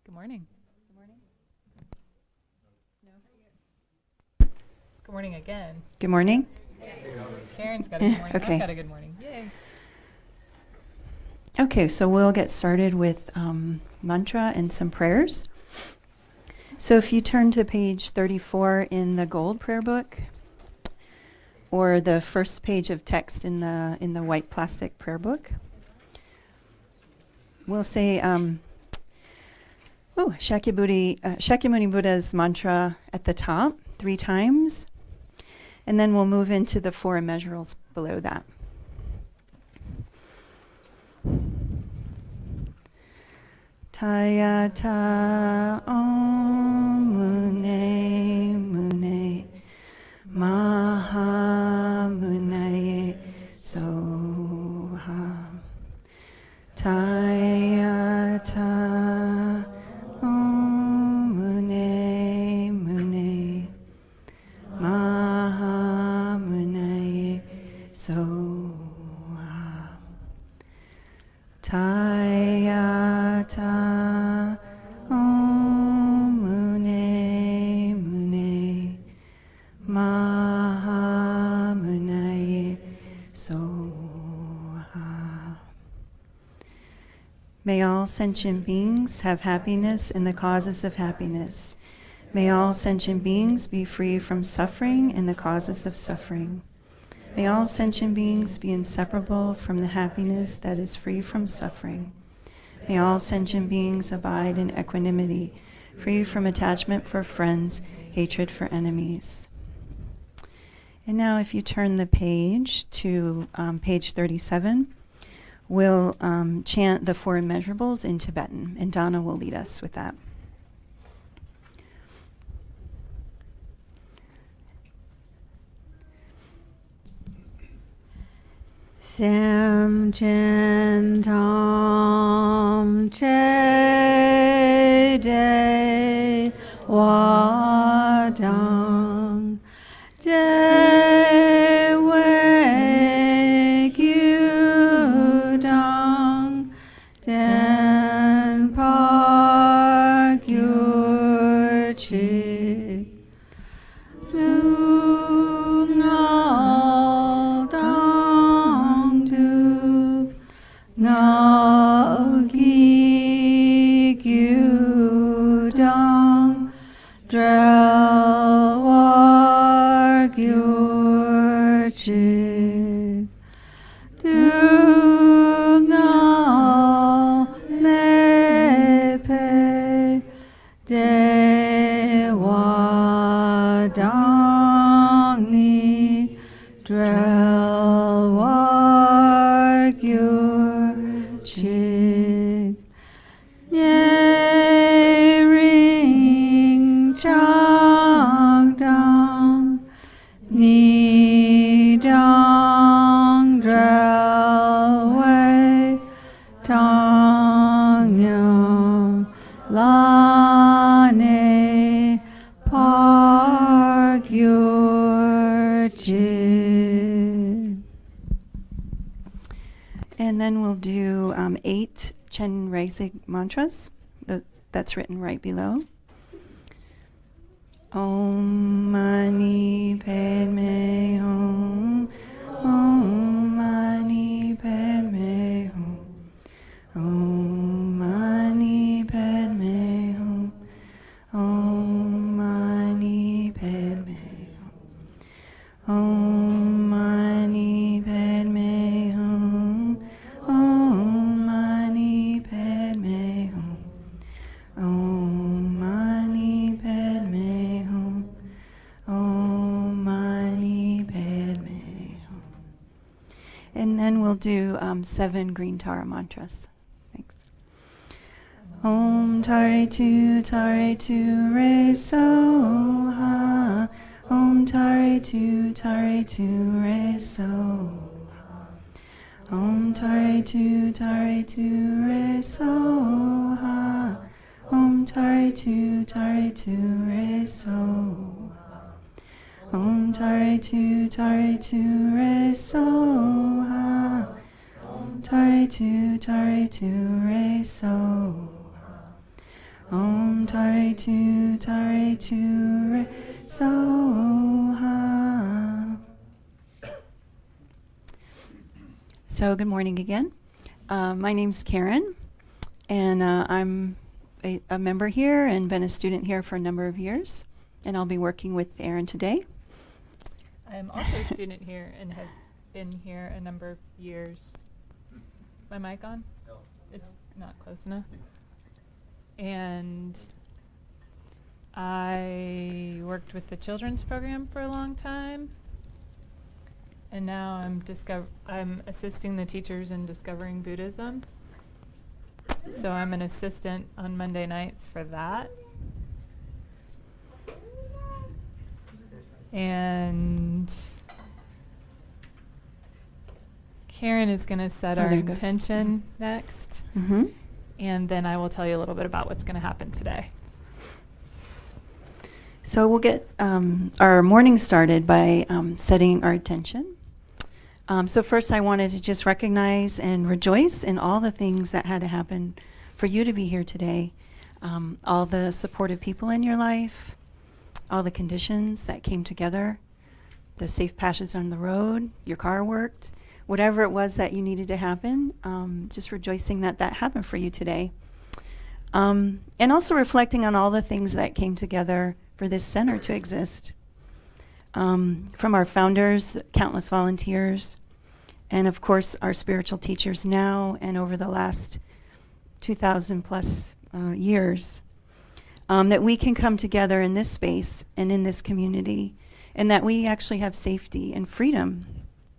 Good morning. Good morning. No. Good morning again. Good morning. Karen's got a good morning. Okay. I've got a good morning. Yay. Okay, so we'll get started with mantra and some prayers. So if you turn to page 34 in the gold prayer book, or the first page of text in the white plastic prayer book, we'll say Shakyamuni Buddha's mantra at the top 3 times, and then we'll move into the 4 immeasurables below that. Tayata Om Mune Mune Maha Munaye Soha. Tayata Om Mune Mune Maha Munaye Soha. Tayata Om Mune Mune Maha Munaye Soha. May all sentient beings have happiness in the causes of happiness. May all sentient beings be free from suffering and the causes of suffering. May all sentient beings be inseparable from the happiness that is free from suffering. May all sentient beings abide in equanimity, free from attachment for friends, hatred for enemies. And now if you turn the page to page 37, we'll chant the 4 immeasurables in Tibetan, and Donna will lead us with that. Sam Chen Tom Che De Wa Dang De Wei Gyu Dang Den Park Yur Chik Ngal gi gyu dang drel war gyur chik du ngal me pe de wa dang ni drel war gyur chik nye ring chang dang ni dang drel wei tang nyam la ne park your chik. And then we'll do 8 Chen Reizig mantras. That's written right below. Om Mani Padme Hum. Om Mani Padme Hum. Om Mani Padme Hum. Om Mani Padme Hum. Om Mani Padme Hum. Om Mani Padme Hum. Om Mani Padme Hum. Om Mani Padme Hum. And then we'll do 7 green Tara mantras. Thanks. Om Tare Tu Re So Ha. Om Tare Tu Re So. Om Tare Tu Re So Ha. Om Tare Tu Re So. Om Tare Tu Re So Ha. Om Tare Tu Re So. Om Tare Tu Re Soha. So good morning again. My name's Karen, and I'm a member here and been a student here for a number of years, and I'll be working with Aaron today. I'm also a student here and have been here a number of years. Is my mic on? No. It's not close enough. And I worked with the children's program for a long time. And now I'm assisting the teachers in discovering Buddhism. So I'm an assistant on Monday nights for that. And Karen is going to set our intention next. Mm-hmm. And then I will tell you a little bit about what's going to happen today. So we'll get our morning started by setting our intention. So first I wanted to just recognize and rejoice in all the things that had to happen for you to be here today. All the supportive people in your life, all the conditions that came together, the safe passage on the road, your car worked, whatever it was that you needed to happen, just rejoicing that that happened for you today. And also reflecting on all the things that came together for this center to exist. From our founders, countless volunteers, and of course our spiritual teachers now and over the last 2,000 plus years, that we can come together in this space and in this community, and that we actually have safety and freedom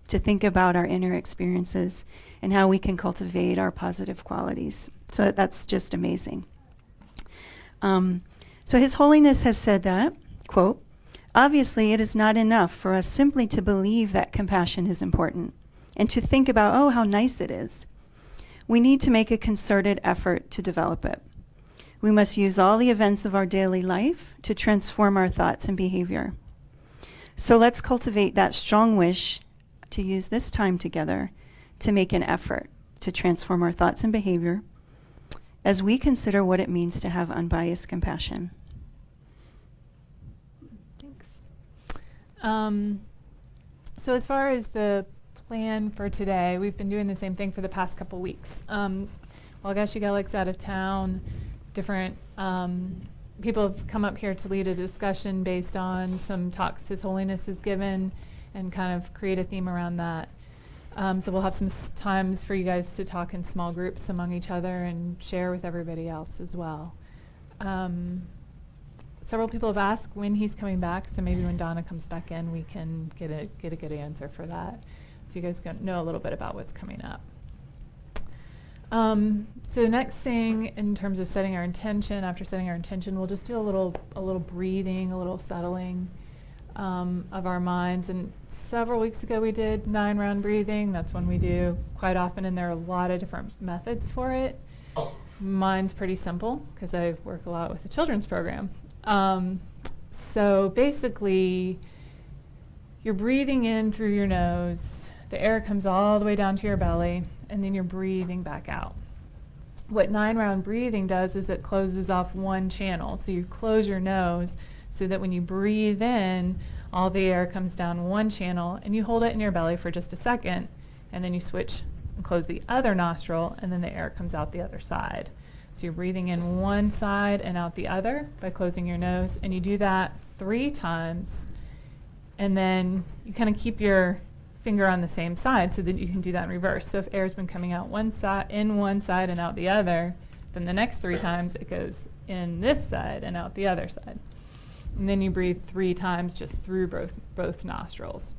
to think about our inner experiences and how we can cultivate our positive qualities. So that's just amazing. So His Holiness has said that, quote, "Obviously it is not enough for us simply to believe that compassion is important and to think about, oh, how nice it is. We need to make a concerted effort to develop it. We must use all the events of our daily life to transform our thoughts and behavior. So let's cultivate that strong wish to use this time together to make an effort to transform our thoughts and behavior as we consider what it means to have unbiased compassion." Thanks. So as far as the plan for today, we've been doing the same thing for the past couple weeks. While Geshe Gelik's out of town, different people have come up here to lead a discussion based on some talks His Holiness has given and kind of create a theme around that. So we'll have some times for you guys to talk in small groups among each other and share with everybody else as well. Several people have asked when he's coming back, so maybe when Donna comes back in, we can get a good answer for that, so you guys can know a little bit about what's coming up. So the next thing in terms of setting our intention, after setting our intention, we'll just do a little breathing, a little settling of our minds. And several weeks ago we did 9-round breathing. That's one we do quite often, and there are a lot of different methods for it. Mine's pretty simple because I work a lot with the children's program. So basically, you're breathing in through your nose, the air comes all the way down to your belly, and then you're breathing back out. What 9-round breathing does is it closes off one channel. So you close your nose so that when you breathe in, all the air comes down one channel, and you hold it in your belly for just a second, and then you switch and close the other nostril, and then the air comes out the other side. So you're breathing in one side and out the other by closing your nose, and you do that 3 times, and then you kind of keep your finger on the same side so that you can do that in reverse. So if air's been coming out one side and out the other, then the next 3 times it goes in this side and out the other side. And then you breathe 3 times just through both nostrils.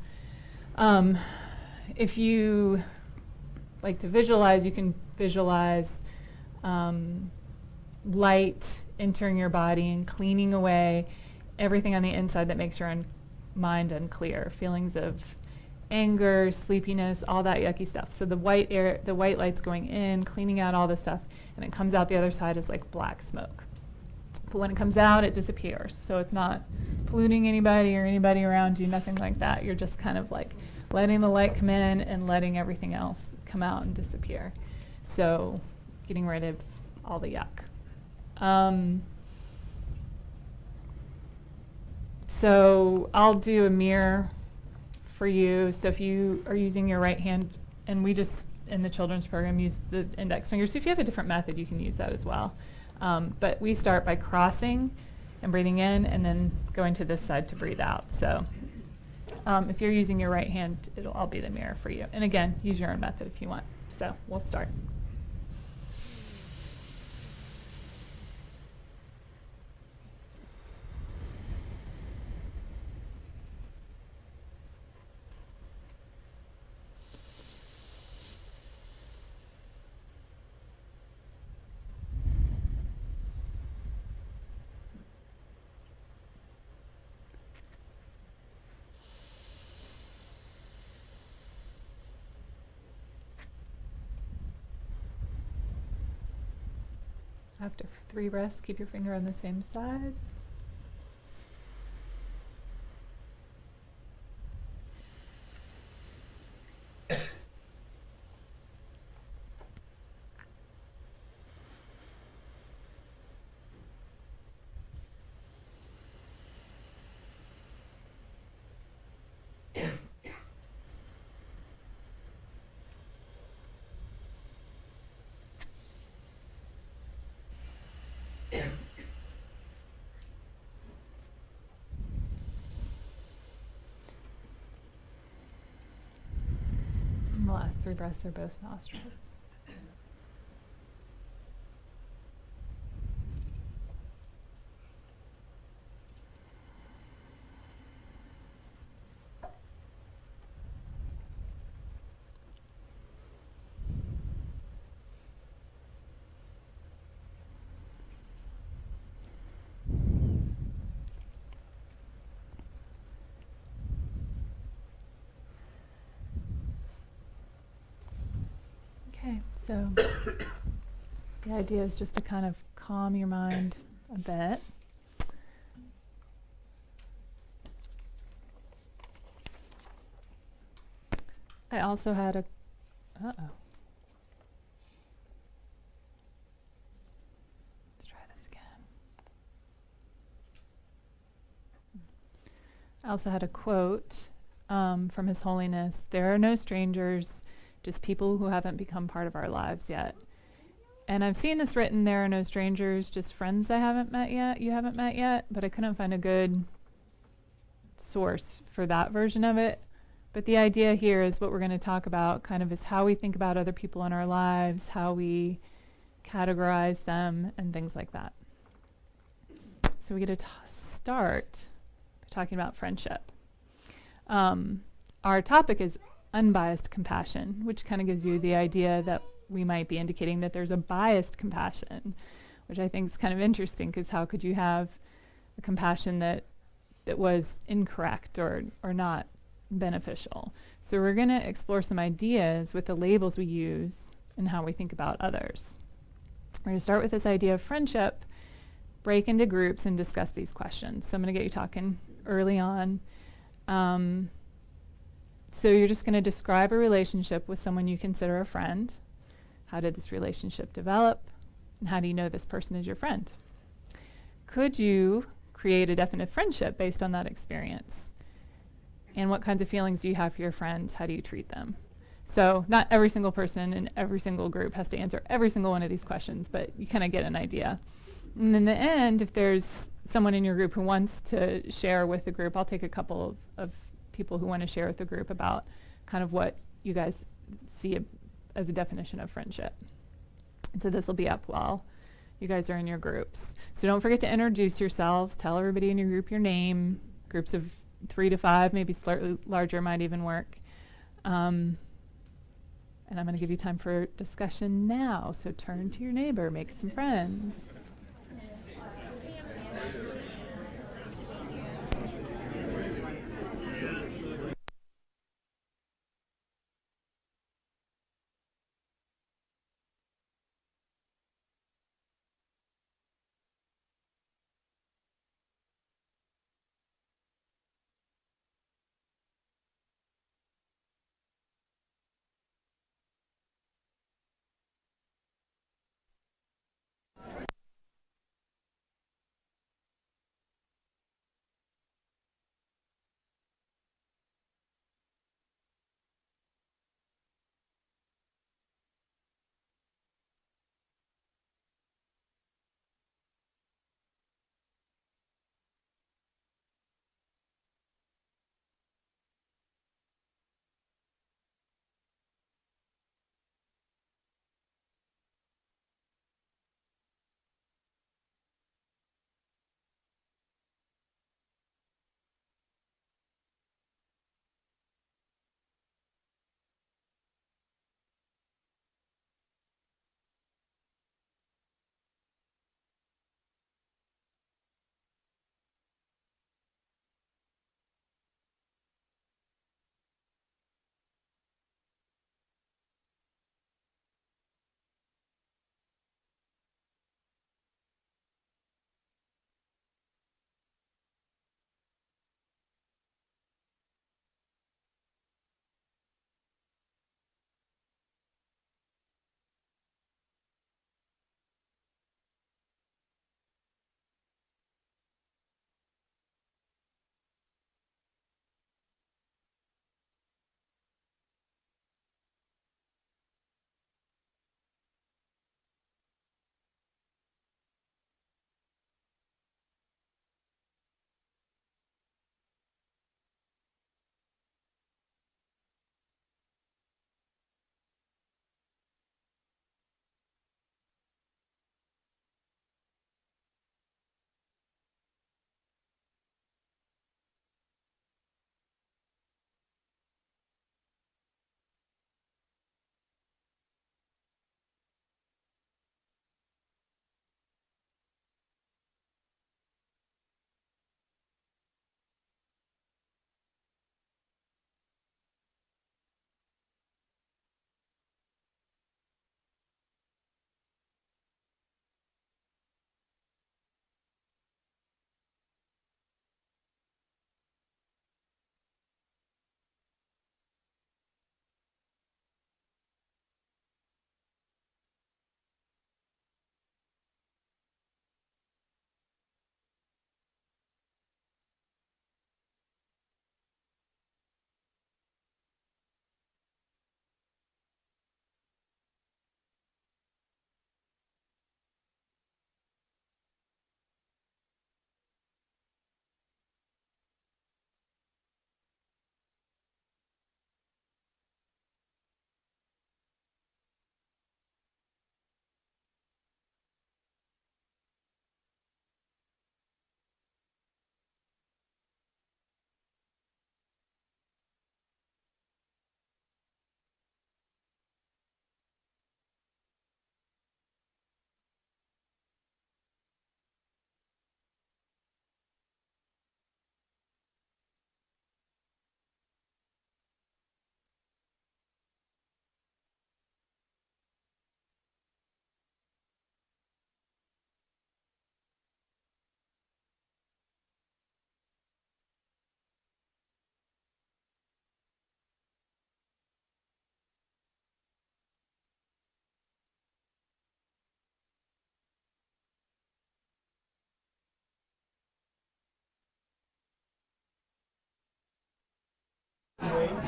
If you like to visualize, you can visualize light entering your body and cleaning away everything on the inside that makes your mind unclear, feelings of anger, sleepiness, all that yucky stuff. So the white light's going in, cleaning out all this stuff, and it comes out the other side as like black smoke. But when it comes out, it disappears. So it's not polluting anybody or anybody around you, nothing like that. You're just kind of like letting the light come in and letting everything else come out and disappear. So getting rid of all the yuck. So I'll do a mirror for you. So if you are using your right hand, and we just, in the children's program, use the index finger. So if you have a different method, you can use that as well. But we start by crossing and breathing in, and then going to this side to breathe out. So if you're using your right hand, I'll be the mirror for you. And again, use your own method if you want. So we'll start. After 3 breaths, keep your finger on the same side. And the last 3 breaths are both nostrils. Okay, so the idea is just to kind of calm your mind a bit. I also had a, let's try this again. I also had a quote from His Holiness: "There are no strangers, just people who haven't become part of our lives yet." And I've seen this written, "There are no strangers, just friends I haven't met yet, you haven't met yet," but I couldn't find a good source for that version of it. But the idea here is what we're going to talk about kind of is how we think about other people in our lives, how we categorize them, and things like that. So we get to start by talking about friendship. Our topic is unbiased compassion, which kind of gives you the idea that we might be indicating that there's a biased compassion, which I think is kind of interesting, because how could you have a compassion that was incorrect or not beneficial? So we're going to explore some ideas with the labels we use and how we think about others. We're going to start with this idea of friendship, break into groups, and discuss these questions. So I'm going to get you talking early on. So you're just going to describe a relationship with someone you consider a friend. How did this relationship develop? And how do you know this person is your friend? Could you create a definite friendship based on that experience? And what kinds of feelings do you have for your friends? How do you treat them? So not every single person in every single group has to answer every single one of these questions, but you kind of get an idea. And in the end, if there's someone in your group who wants to share with the group, I'll take a couple of people who want to share with the group about kind of what you guys see as a definition of friendship. And so this will be up while you guys are in your groups. So don't forget to introduce yourselves. Tell everybody in your group your name. Groups of 3 to 5, maybe slightly larger might even work. And I'm going to give you time for discussion now. So turn to your neighbor, make some friends.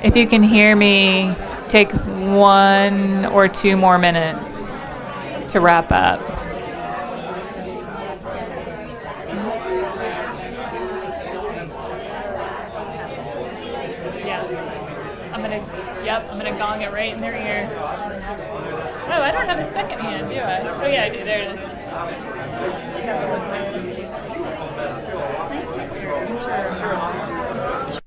If you can hear me, take 1 or 2 more minutes to wrap up. I'm gonna gong it right in their ear. Oh, I don't have a second hand, do I? Oh yeah, I do. There it is. It's nice to see your inter.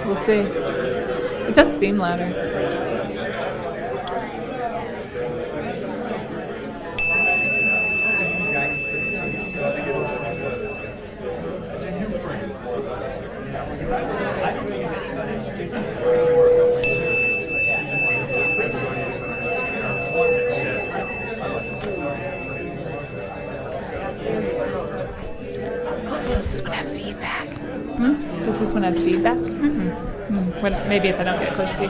We'll see. It does seem louder. Does this one have feedback? Does this one have feedback? Maybe if I don't get close to you.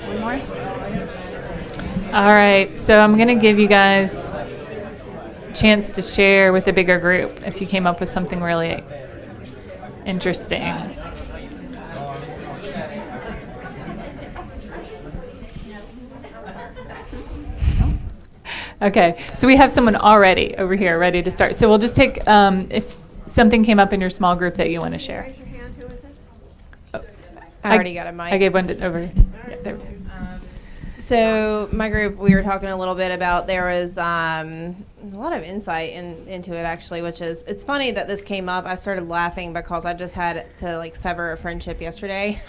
One more? All right, so I'm going to give you guys a chance to share with a bigger group if you came up with something really interesting. Okay, so we have someone already over here ready to start. So we'll just take, if something came up in your small group that you want to share. Raise your hand. Who is it? Oh, I already got a mic. I gave one over here. Yeah, there. So my group, we were talking a little bit about, there was a lot of insight into it actually, which is, it's funny that this came up. I started laughing because I just had to like sever a friendship yesterday.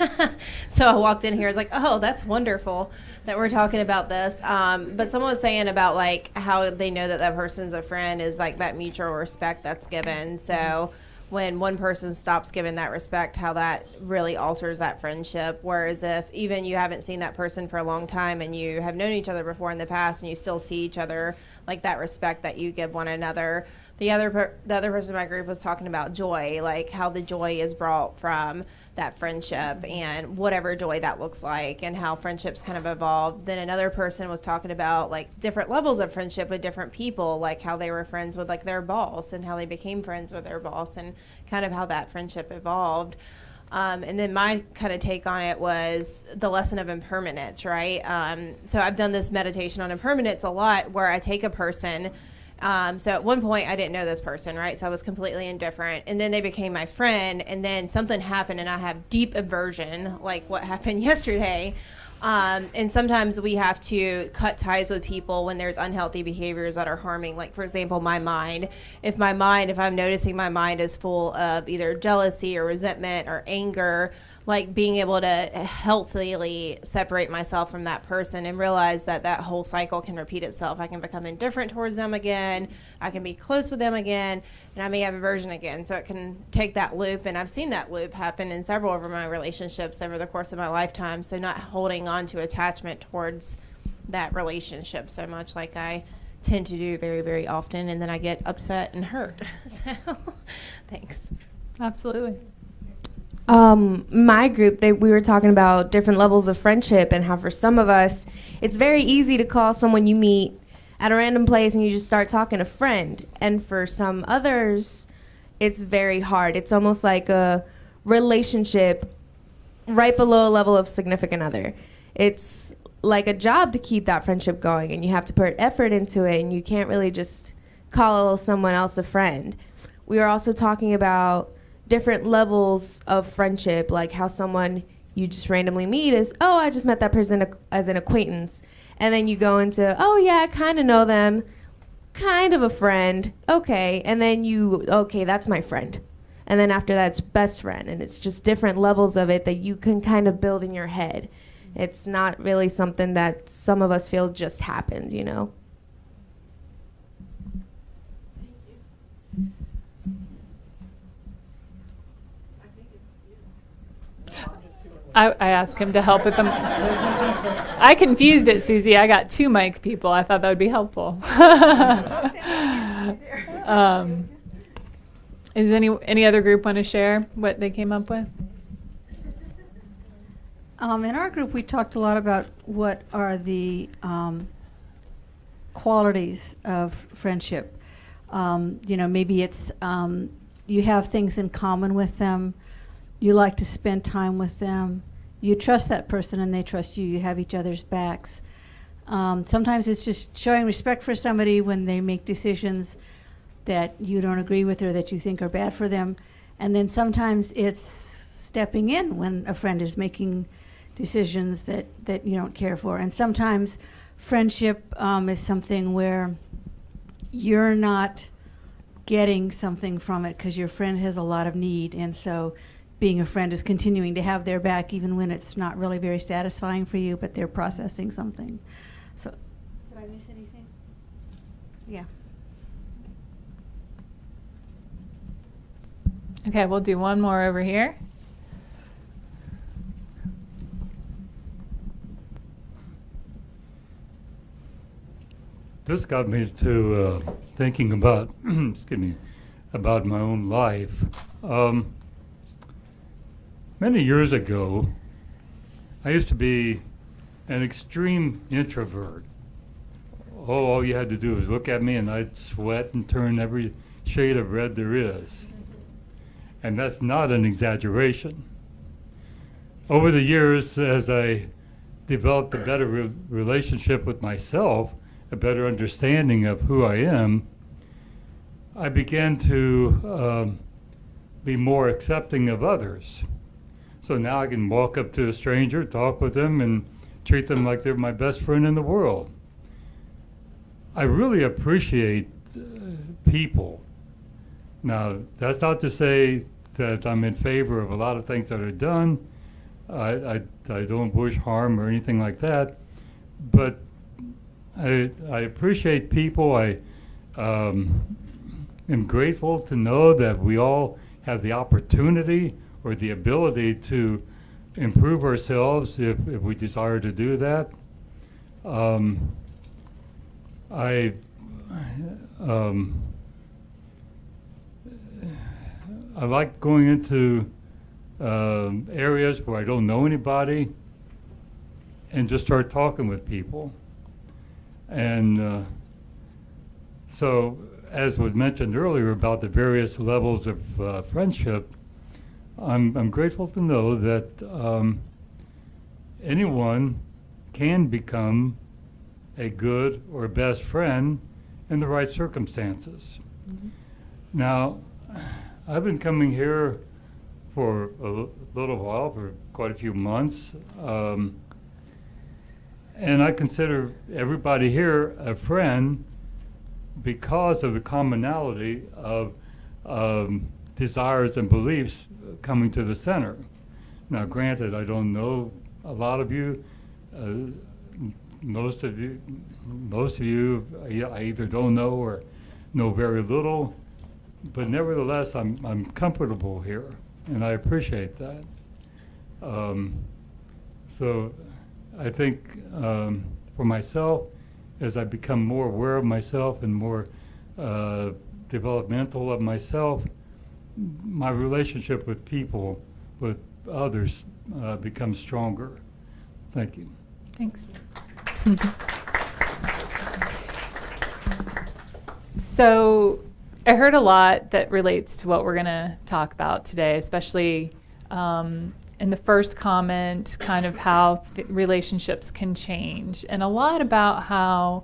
So I walked in here, I was like, oh, that's wonderful that we're talking about this. But someone was saying about like how they know that that person's a friend is like that mutual respect that's given. So when one person stops giving that respect, how that really alters that friendship. Whereas if even you haven't seen that person for a long time and you have known each other before in the past and you still see each other, like that respect that you give one another. The other person in my group was talking about joy, like how the joy is brought from that friendship and whatever joy that looks like and how friendships kind of evolved. Then another person was talking about like different levels of friendship with different people, like how they were friends with like their boss and how they became friends with their boss and kind of how that friendship evolved. And then my kind of take on it was the lesson of impermanence, right? So I've done this meditation on impermanence a lot where I take a person. So at one point I didn't know this person, right? So I was completely indifferent. And then they became my friend. And then something happened and I have deep aversion, like what happened yesterday. And sometimes we have to cut ties with people when there's unhealthy behaviors that are harming. Like, for example, my mind. If I'm noticing my mind is full of either jealousy or resentment or anger, like being able to healthily separate myself from that person and realize that that whole cycle can repeat itself. I can become indifferent towards them again. I can be close with them again, and I may have aversion again. So it can take that loop, and I've seen that loop happen in several of my relationships over the course of my lifetime. So not holding on to attachment towards that relationship so much like I tend to do very, very often, and then I get upset and hurt. So thanks. Absolutely. My group, we were talking about different levels of friendship and how for some of us, it's very easy to call someone you meet at a random place and you just start talking a friend. And for some others, it's very hard. It's almost like a relationship right below a level of significant other. It's like a job to keep that friendship going, and you have to put effort into it, and you can't really just call someone else a friend. We were also talking about different levels of friendship, like how someone you just randomly meet is, oh, I just met that person as an acquaintance. And then you go into, oh, yeah, I kind of know them, kind of a friend, okay. And then okay, that's my friend. And then after that, it's best friend. And it's just different levels of it that you can kind of build in your head. It's not really something that some of us feel just happens, you know? I asked him to help with them. I confused it, Susie. I got 2 mic people. I thought that would be helpful. Is any other group want to share what they came up with? In our group, we talked a lot about what are the qualities of friendship. Maybe it's you have things in common with them. You like to spend time with them. You trust that person and they trust you. You have each other's backs. Sometimes it's just showing respect for somebody when they make decisions that you don't agree with or that you think are bad for them. And then sometimes it's stepping in when a friend is making decisions that you don't care for. And sometimes friendship is something where you're not getting something from it because your friend has a lot of need. And so being a friend is continuing to have their back even when it's not really very satisfying for you, but they're processing something. So, did I miss anything? Yeah. Okay, we'll do one more over here. This got me to thinking about, excuse me, about my own life. Many years ago, I used to be an extreme introvert. All you had to do was look at me and I'd sweat and turn every shade of red there is. And that's not an exaggeration. Over the years, as I developed a better relationship with myself, a better understanding of who I am, I began to be more accepting of others. So now I can walk up to a stranger, talk with them, and treat them like they're my best friend in the world. I really appreciate people. Now, that's not to say that I'm in favor of a lot of things that are done. I don't wish harm or anything like that, but I appreciate people. I am grateful to know that we all have the opportunity or the ability to improve ourselves if we desire to do that. I like going into areas where I don't know anybody and just start talking with people. And so, as was mentioned earlier about the various levels of friendship, I'm grateful to know that anyone can become a good or best friend in the right circumstances. Mm-hmm. Now, I've been coming here for a little while, for quite a few months, and I consider everybody here a friend because of the commonality of desires and beliefs coming to the center. Now, granted, I don't know a lot of you. Most of you, I either don't know or know very little. But nevertheless, I'm comfortable here, and I appreciate that. So I think for myself, as I become more aware of myself and more developmental of myself, my relationship with people, with others, becomes stronger. Thank you. Thanks. So I heard a lot that relates to what we're going to talk about today, especially in the first comment, kind of how relationships can change, and a lot about how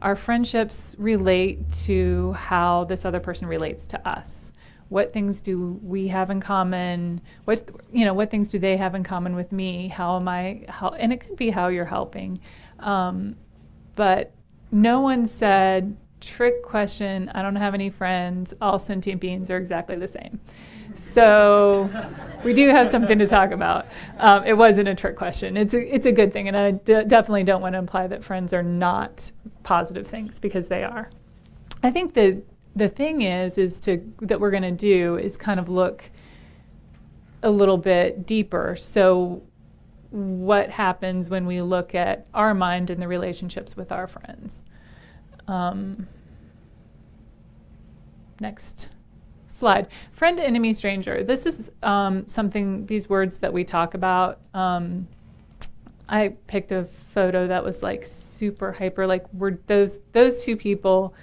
our friendships relate to how this other person relates to us. What things do we have in common? What things do they have in common with me? And it could be how you're helping. But no one said, trick question, I don't have any friends, all sentient beings are exactly the same. So we do have something to talk about. It wasn't a trick question. It's a good thing, and I definitely don't want to imply that friends are not positive things, because they are. I think the thing that we're going to do is kind of look a little bit deeper. So what happens when we look at our mind and the relationships with our friends? Next slide. Friend, enemy, stranger. This is these words that we talk about. I picked a photo that was like super hyper, like those two people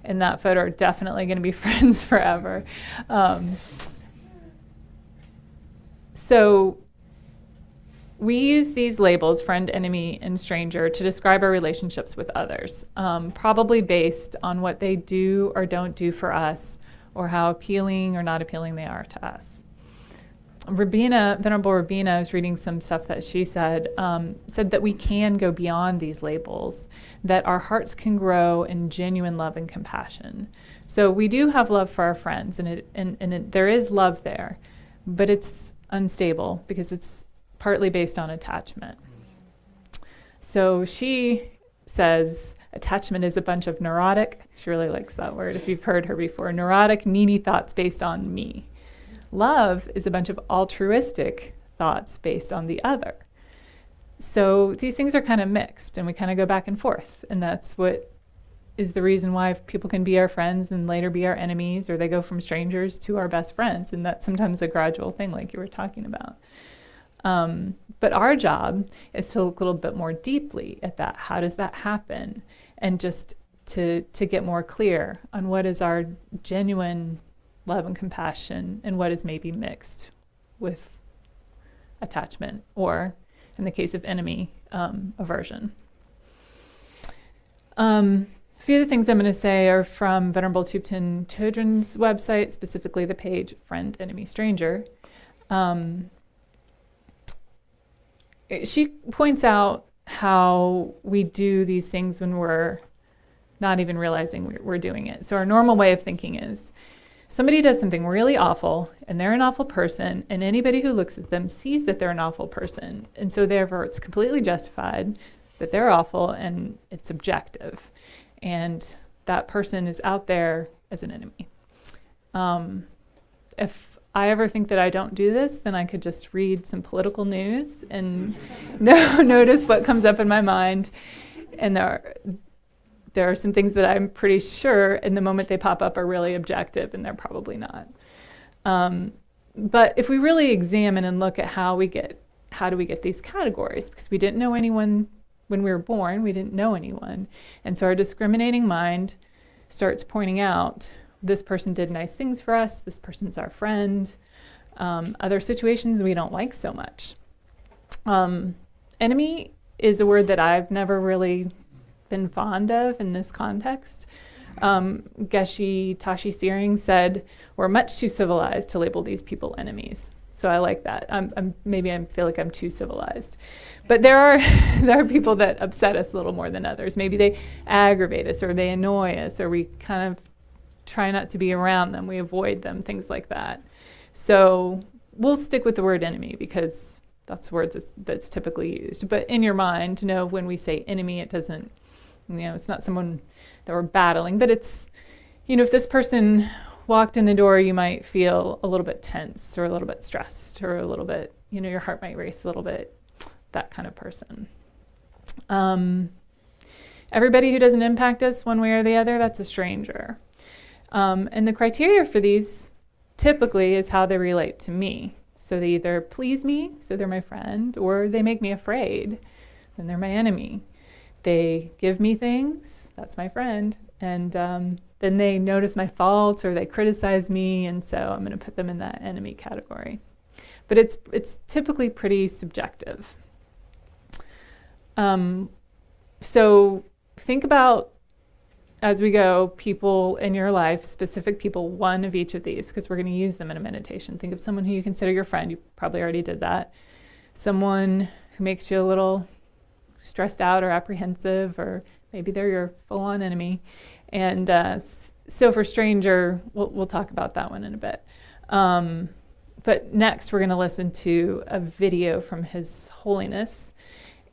in that photo are definitely going to be friends forever. So we use these labels, friend, enemy, and stranger, to describe our relationships with others, probably based on what they do or don't do for us, or how appealing or not appealing they are to us. Venerable Rabina, I was reading some stuff that she said that we can go beyond these labels, that our hearts can grow in genuine love and compassion. So we do have love for our friends, and there is love there, but it's unstable because it's partly based on attachment. So she says attachment is a bunch of neurotic, she really likes that word if you've heard her before, neurotic, needy thoughts based on me. Love is a bunch of altruistic thoughts based on the other. So these things are kind of mixed, and we kind of go back and forth, and that's what is the reason why people can be our friends and later be our enemies, or they go from strangers to our best friends, and that's sometimes a gradual thing like you were talking about. But our job is to look a little bit more deeply at that. How does that happen? And just to get more clear on what is our genuine love and compassion and what is maybe mixed with attachment, or in the case of enemy, aversion. A few of the things I'm going to say are from Venerable Thupten Chodron's website, specifically the page Friend, Enemy, Stranger. She points out how we do these things when we're not even realizing we're doing it. So our normal way of thinking is somebody does something really awful, and they're an awful person, and anybody who looks at them sees that they're an awful person. And so therefore it's completely justified that they're awful, and it's objective. And that person is out there as an enemy. If I ever think that I don't do this, then I could just read some political news and notice what comes up in my mind. And there are some things that I'm pretty sure in the moment they pop up are really objective, and they're probably not. But if we really examine and look at how do we get these categories, because we didn't know anyone when we were born, we didn't know anyone. And so our discriminating mind starts pointing out, this person did nice things for us, this person's our friend, other situations we don't like so much. Enemy is a word that I've never really been fond of in this context. Geshe Tashi Searing said, we're much too civilized to label these people enemies. So I like that. Maybe I feel like I'm too civilized. But there are people that upset us a little more than others. Maybe they aggravate us, or they annoy us, or we kind of try not to be around them, we avoid them, things like that. So we'll stick with the word enemy because that's the word that's typically used. But in your mind, know when we say enemy, it doesn't, it's not someone that we're battling, but it's, if this person walked in the door, you might feel a little bit tense or a little bit stressed or a little bit, your heart might race a little bit, that kind of person. Everybody who doesn't impact us one way or the other, that's a stranger. And the criteria for these typically is how they relate to me. So they either please me, so they're my friend, or they make me afraid, then they're my enemy. They give me things, that's my friend, and then they notice my faults or they criticize me, and so I'm going to put them in that enemy category. but it's typically pretty subjective. So think about, as we go, people in your life, specific people, one of each of these, because we're going to use them in a meditation. Think of someone who you consider your friend. You probably already did that. Someone who makes you a little stressed out or apprehensive, or maybe they're your full-on enemy. And so for stranger, we'll talk about that one in a bit. But next, we're going to listen to a video from His Holiness,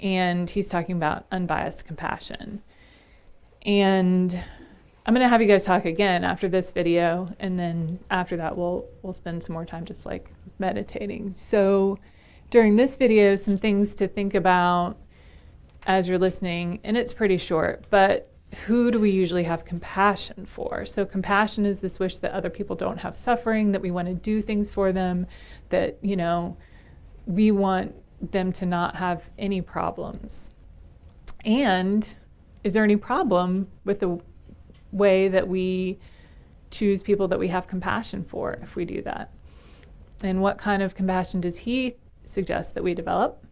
and he's talking about unbiased compassion. And I'm going to have you guys talk again after this video, and then after that, we'll spend some more time just like meditating. So during this video, some things to think about as you're listening, and it's pretty short, but who do we usually have compassion for? So compassion is this wish that other people don't have suffering, that we want to do things for them, that, you know, we want them to not have any problems. And is there any problem with the way that we choose people that we have compassion for if we do that? And what kind of compassion does he suggest that we develop?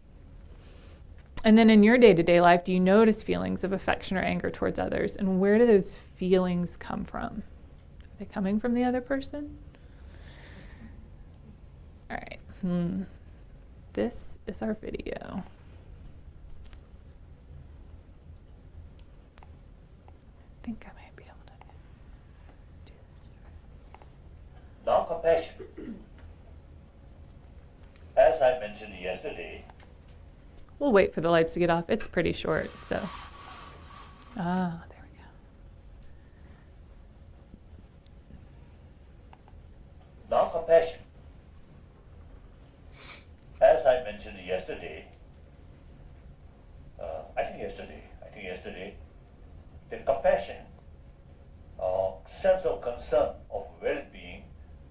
And then in your day-to-day life, do you notice feelings of affection or anger towards others? And where do those feelings come from? Are they coming from the other person? All right. This is our video. I think I might be able to do this. Now compassion. As I mentioned yesterday, We'll wait for the lights to get off. It's pretty short, so. There we go. now compassion. As I mentioned yesterday, I think yesterday, the compassion, sense of concern of well-being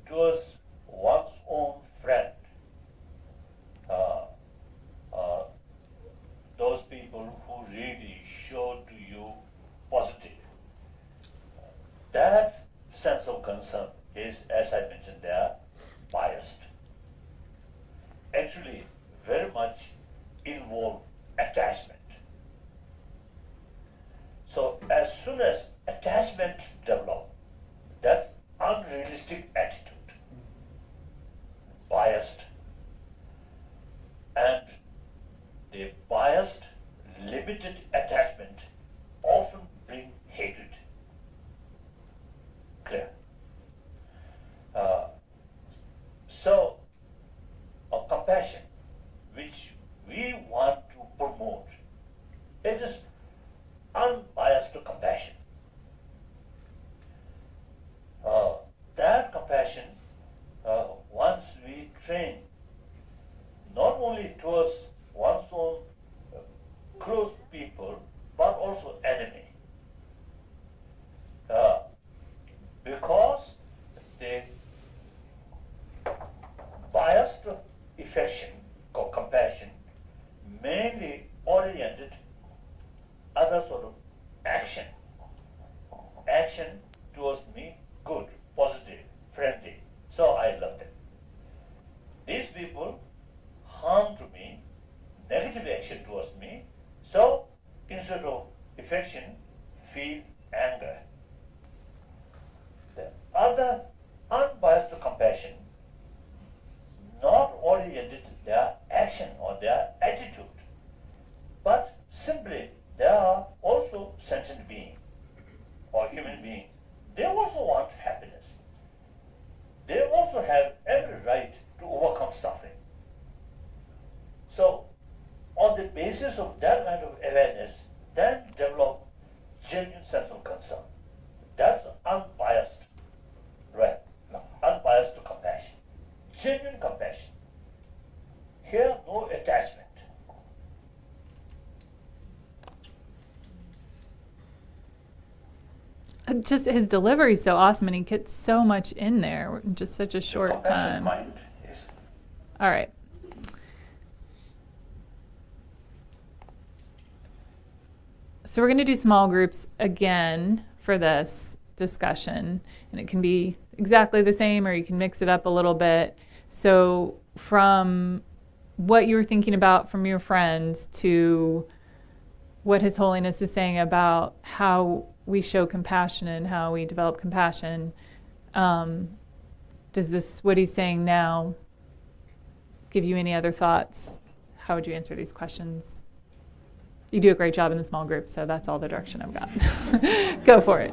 towards one's own friend, those people who really show to you positive. That sense of concern is, as I mentioned, they are biased. Actually, very much involve attachment. So as soon as attachment develops, that's unrealistic attitude, biased. And the biased, limited attachment often bring hatred. Clear? So, a compassion which we want to promote, it is unbiased compassion. That compassion, once we train, not only towards one's own close people, but also enemy. Because the biased affection or compassion mainly oriented other sort of action towards me, good, positive, friendly, so I love them. These people harm to me, negative action towards me, so instead of affection, feel anger. The other unbiased compassion, not oriented their action or their attitude, but simply they are also sentient being or human being. They also want happiness. They also have every right to overcome suffering. So, on the basis of that kind of awareness, then develop genuine sense of concern. That's unbiased, right? Unbiased compassion. Genuine compassion. Here, no attachment. Just his delivery is so awesome, and he gets so much in there in just such a short Compassionate time. mind, yes. All right. So we're going to do small groups again for this discussion, and it can be exactly the same, or you can mix it up a little bit. So from what you're thinking about from your friends to what His Holiness is saying about how we show compassion and how we develop compassion, does this, what he's saying now, give you any other thoughts? How would you answer these questions? You do a great job in the small group, so that's all the direction I've got. Go for it.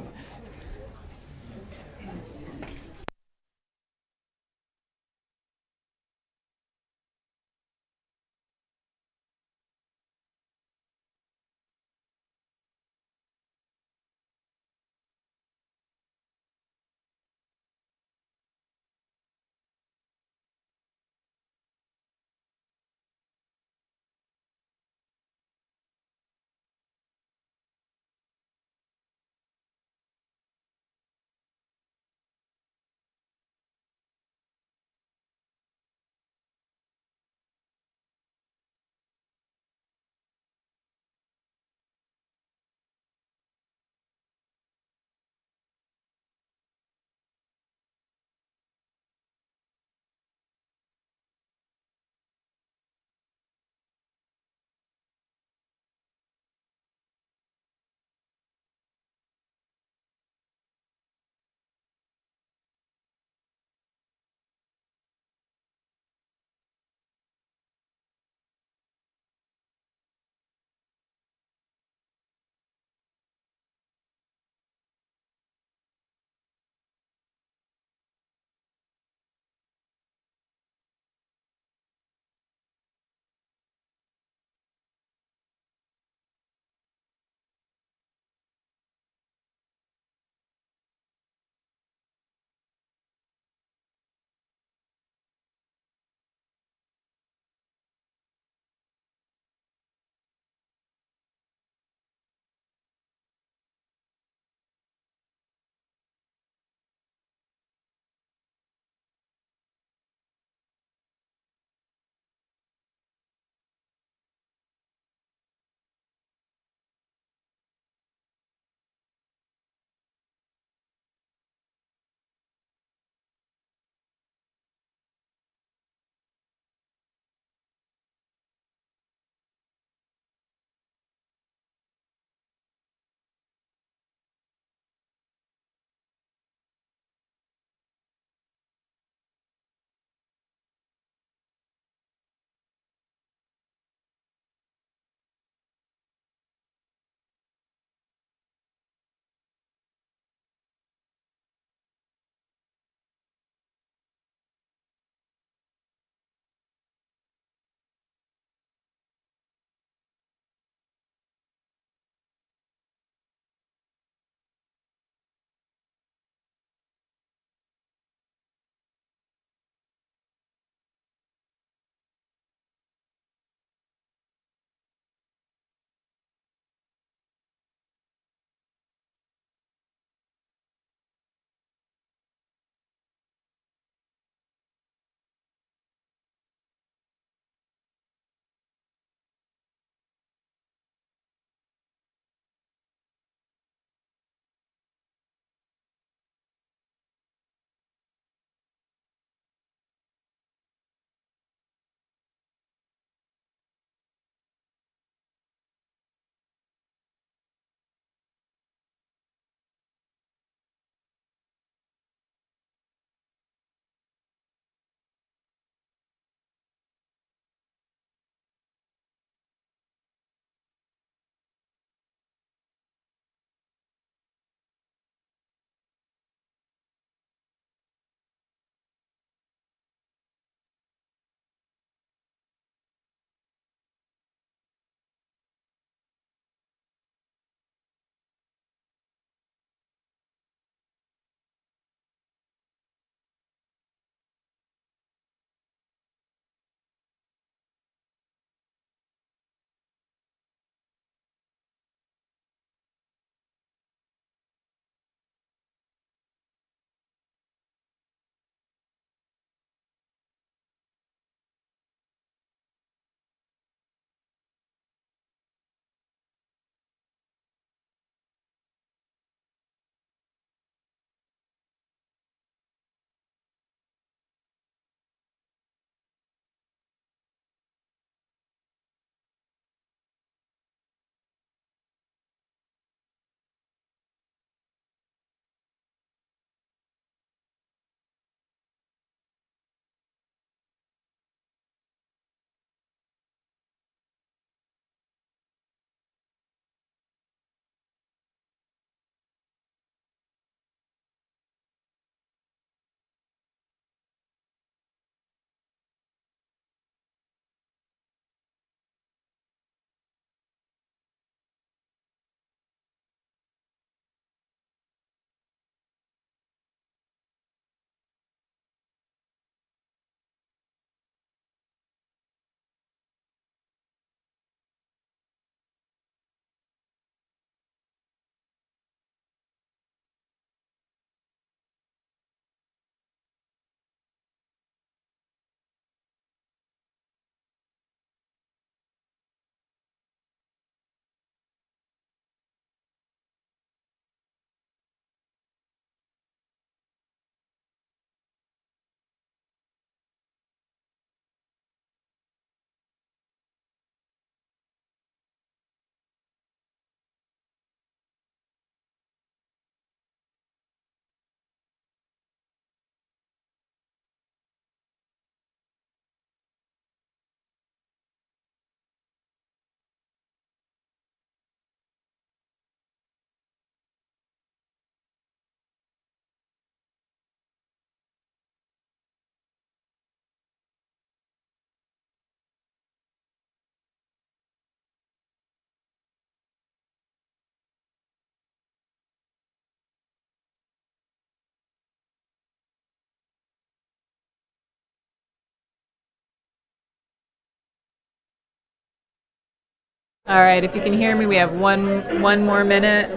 All right, if you can hear me, we have one more minute.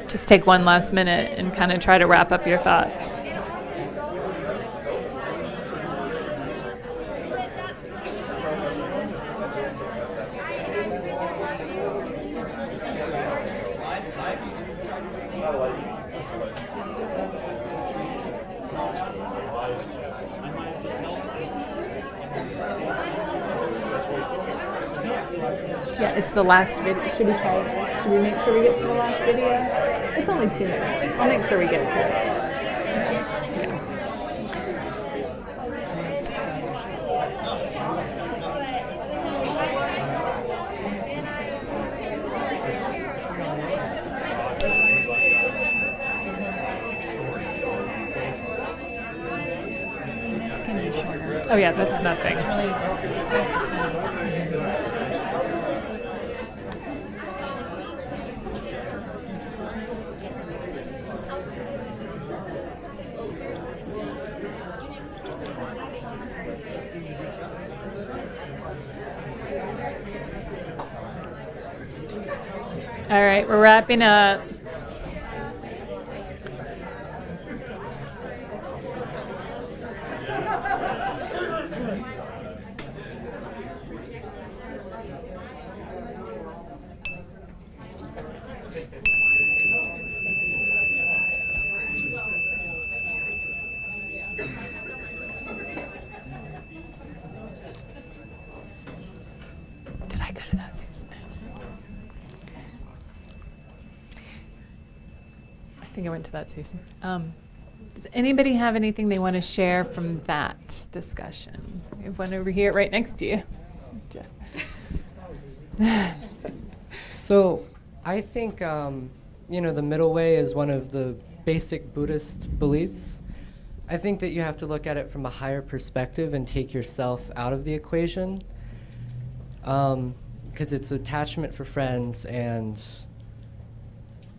Just take one last minute and kind of try to wrap up your thoughts. Yeah, it's the last video. Should we make sure we get to the last video? It's only 2 minutes. I'll make sure we get to it. Okay. This can be shorter. Oh yeah, that's nothing. It's really just focusing. All right, we're wrapping up. Did I go to that, Susan? I think I went to that, Susan. Does anybody have anything they want to share from that discussion? We have one over here right next to you. Jeff. So I think, the middle way is one of the basic Buddhist beliefs. I think that you have to look at it from a higher perspective and take yourself out of the equation, because it's attachment for friends and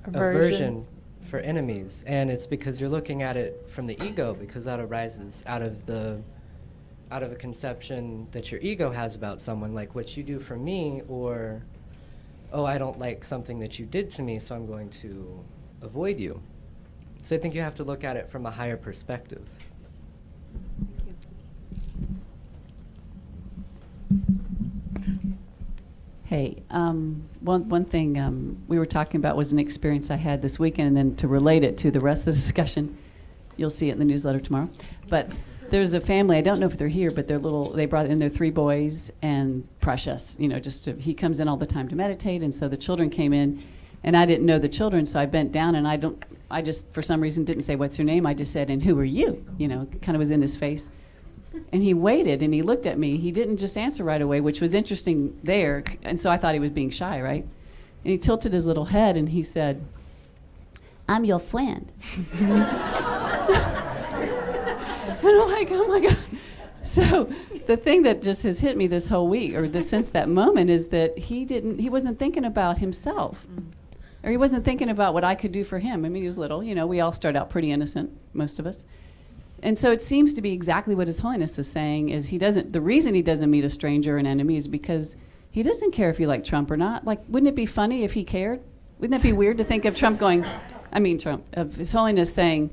aversion for enemies. And it's because you're looking at it from the ego, because that arises out of a conception that your ego has about someone, like what you do for me, or, oh, I don't like something that you did to me, so I'm going to avoid you. So I think you have to look at it from a higher perspective. Hey, one thing we were talking about was an experience I had this weekend, and then to relate it to the rest of the discussion, you'll see it in the newsletter tomorrow. But there's a family, I don't know if they're here, but they brought in their 3 boys and Precious, he comes in all the time to meditate, and so the children came in, and I didn't know the children, so I bent down, and I just, for some reason, didn't say, "What's your name?" I just said, "And who are you?" Kind of was in his face. And he waited, and he looked at me. He didn't just answer right away, which was interesting there, and so I thought he was being shy, right? And he tilted his little head, and he said, "I'm your friend." And I'm like, oh my God. So the thing that just has hit me this whole week, or since that moment, is that he wasn't thinking about himself. Or he wasn't thinking about what I could do for him. I mean, he was little, we all start out pretty innocent, most of us. And so it seems to be exactly what His Holiness is saying, is the reason he doesn't meet a stranger or an enemy is because he doesn't care if you like Trump or not. Like, wouldn't it be funny if he cared? Wouldn't that be weird to think of of His Holiness saying,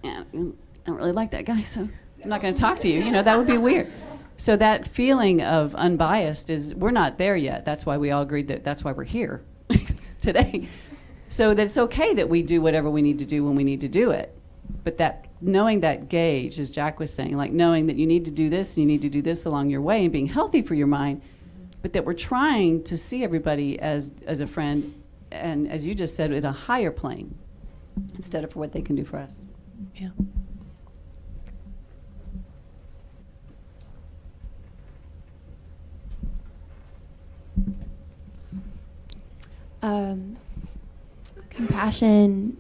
"Yeah, I don't really like that guy, so I'm not going to talk to you." That would be weird. So that feeling of unbiased we're not there yet. That's why we all agreed that's why we're here today. So that it's okay that we do whatever we need to do when we need to do it. But that knowing that gauge, as Jack was saying, like knowing that you need to do this and you need to do this along your way and being healthy for your mind, but that we're trying to see everybody as a friend, and as you just said, at a higher plane instead of for what they can do for us. Yeah. Compassion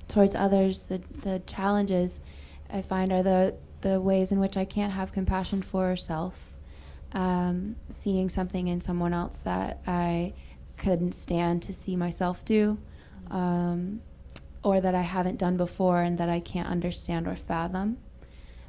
towards others, the challenges I find are the ways in which I can't have compassion for self. Seeing something in someone else that I couldn't stand to see myself do, or that I haven't done before and that I can't understand or fathom.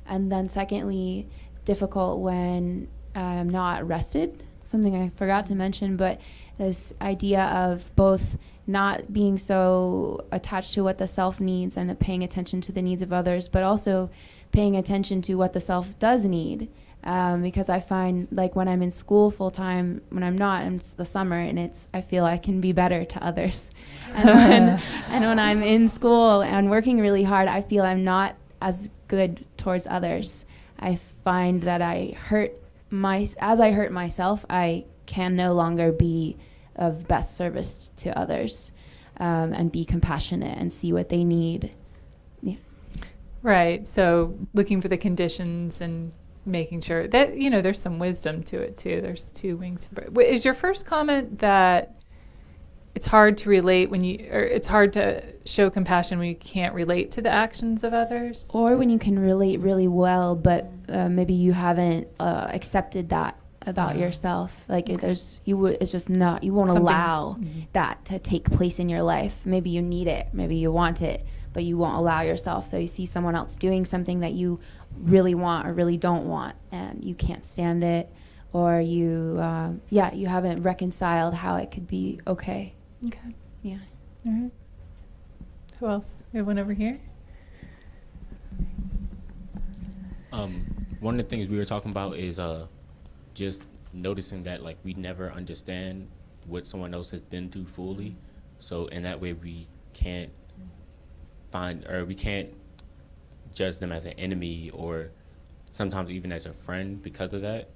And then secondly, difficult when I'm not rested. something I forgot to mention, but this idea of both not being so attached to what the self needs and paying attention to the needs of others, but also paying attention to what the self does need. Because I find, like, when I'm in school full time, when I'm not, and it's the summer, and I feel I can be better to others. And when I'm in school and working really hard, I feel I'm not as good towards others. I find that as I hurt myself, I can no longer be of best service to others, and be compassionate and see what they need. Yeah. Right. So looking for the conditions and making sure that, there's some wisdom to it too. There's two wings. Is your first comment that it's hard to relate or it's hard to show compassion when you can't relate to the actions of others? Or when you can relate really well, but maybe you haven't accepted that about yourself. Like, it's just not, you won't allow that to take place in your life. Maybe you need it, maybe you want it, but you won't allow yourself. So you see someone else doing something that you really want or really don't want, and you can't stand it, or you haven't reconciled how it could be okay. Okay. Yeah. All right. Who else? We have one over here. One of the things we were talking about is just noticing that, like, we never understand what someone else has been through fully. So in that way, we can't judge them as an enemy, or sometimes even as a friend because of that.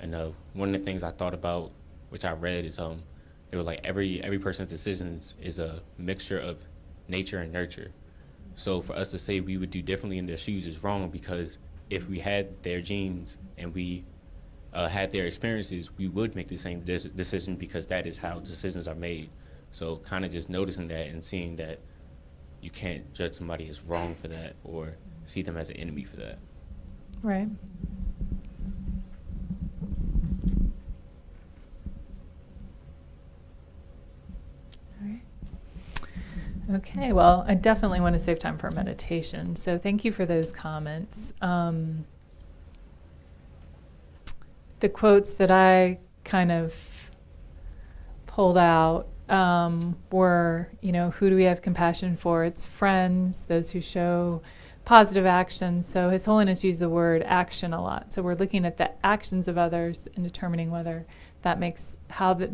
And one of the things I thought about, which I read, is they were like, every person's decisions is a mixture of nature and nurture. So for us to say we would do differently in their shoes is wrong, because if we had their genes and we had their experiences, we would make the same decision, because that is how decisions are made. So kind of just noticing that and seeing that you can't judge somebody as wrong for that or see them as an enemy for that. Right. All right. Okay, well, I definitely want to save time for meditation. So thank you for those comments. The quotes that I kind of pulled out were, who do we have compassion for? It's friends, those who show positive action. So His Holiness used the word action a lot. So we're looking at the actions of others and determining whether that makes,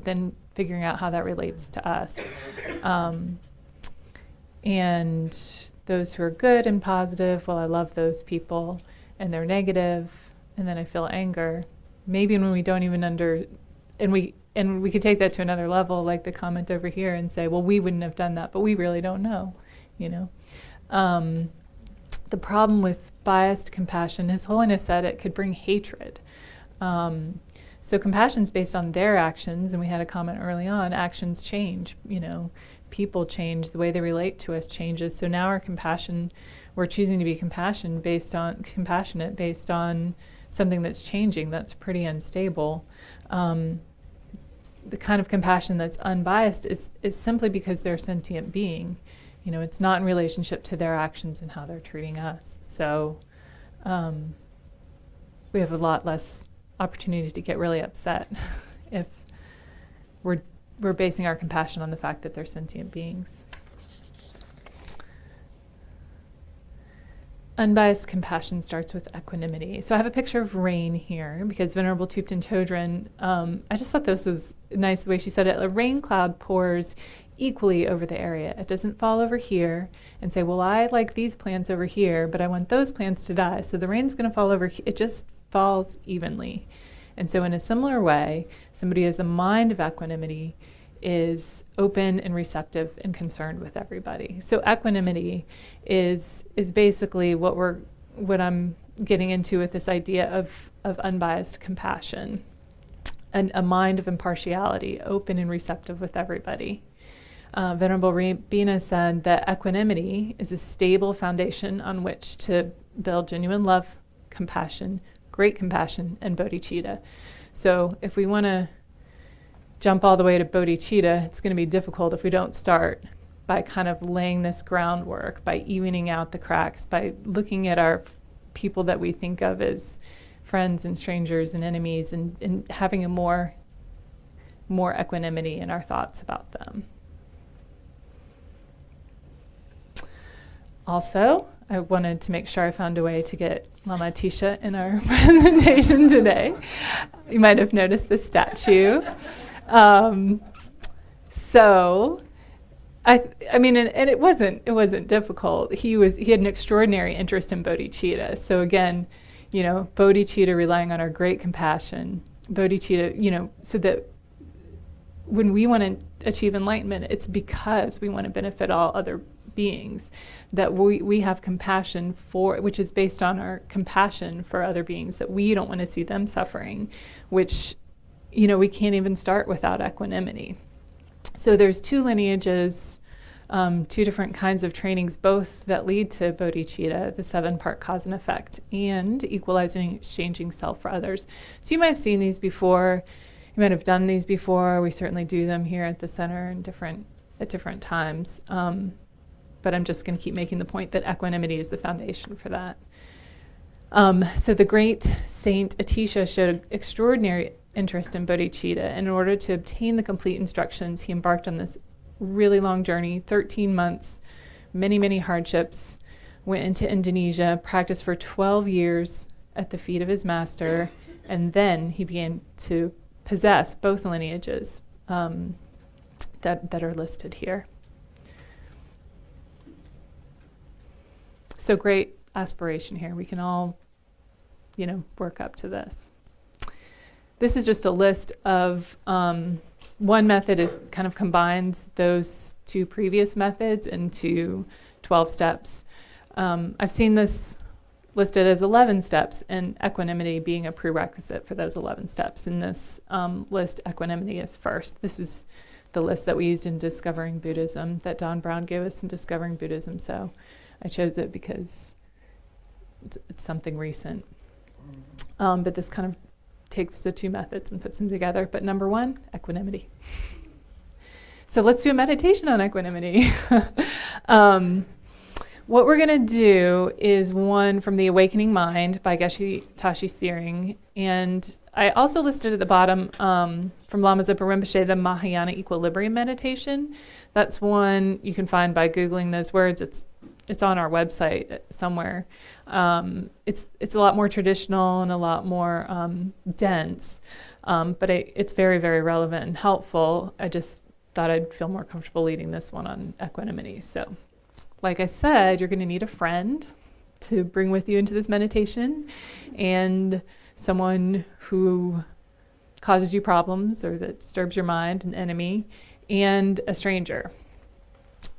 then figuring out how that relates to us. And those who are good and positive, well, I love those people, and they're negative, and then I feel anger. Maybe when we don't even and we could take that to another level, like the comment over here, and say, well, we wouldn't have done that, but we really don't know, The problem with biased compassion, His Holiness said it could bring hatred. So compassion's based on their actions, and we had a comment early on, actions change, people change, the way they relate to us changes. So now our compassion, we're choosing to be compassionate based on something that's changing, that's pretty unstable. The kind of compassion that's unbiased is simply because they're a sentient being. It's not in relationship to their actions and how they're treating us. So we have a lot less opportunity to get really upset if we're basing our compassion on the fact that they're sentient beings. Unbiased compassion starts with equanimity. So I have a picture of rain here because Venerable Thupten Chodron, I just thought this was nice the way she said it. A rain cloud pours equally over the area. It doesn't fall over here and say, well, I like these plants over here, but I want those plants to die. So the rain's going to fall over here. It just falls evenly. And so in a similar way, somebody who has the mind of equanimity is open and receptive and concerned with everybody. So equanimity is basically what I'm getting into with this idea of unbiased compassion, and a mind of impartiality, open and receptive with everybody. Venerable Bina said that equanimity is a stable foundation on which to build genuine love, compassion, great compassion, and bodhicitta. So if we want to jump all the way to bodhicitta, it's going to be difficult if we don't start by kind of laying this groundwork, by evening out the cracks, by looking at our people that we think of as friends and strangers and enemies, and having a more more equanimity in our thoughts about them. Also, I wanted to make sure I found a way to get Mama Tisha in our presentation today. You might have noticed the statue. So, I mean, and it wasn't difficult. He had an extraordinary interest in bodhicitta. So again, bodhicitta relying on our great compassion. Bodhicitta, so that when we want to achieve enlightenment, it's because we want to benefit all other beings, that we have compassion for, which is based on our compassion for other beings, that we don't want to see them suffering, which, we can't even start without equanimity. So there's two lineages, two different kinds of trainings, both that lead to bodhicitta, the 7-part cause and effect, and equalizing, exchanging self for others. So you might have seen these before. You might have done these before. We certainly do them here at the center at different times. But I'm just going to keep making the point that equanimity is the foundation for that. So the great Saint Atisha showed extraordinary interest in bodhicitta, and in order to obtain the complete instructions, he embarked on this really long journey, 13 months, many, many hardships, went into Indonesia, practiced for 12 years at the feet of his master, and then he began to possess both lineages that are listed here. So great aspiration here. We can all, work up to this. This is just a list of one method is kind of combines those two previous methods into 12 steps. I've seen this listed as 11 steps, and equanimity being a prerequisite for those 11 steps. In this list, equanimity is first. This is the list that we used in Discovering Buddhism, that Don Brown gave us in Discovering Buddhism. So I chose it because it's something recent. But this kind of takes the two methods and puts them together. But number one, equanimity. So let's do a meditation on equanimity. What we're going to do is one from The Awakening Mind by Geshe Tashi Tsering. And I also listed at the bottom from Lama Zopa Rinpoche, the Mahayana Equilibrium Meditation. That's one you can find by Googling those words. It's on our website somewhere. It's a lot more traditional and a lot more dense, but it's very, very relevant and helpful. I just thought I'd feel more comfortable leading this one on equanimity. So, like I said, you're going to need a friend to bring with you into this meditation, and someone who causes you problems or that disturbs your mind, an enemy, and a stranger.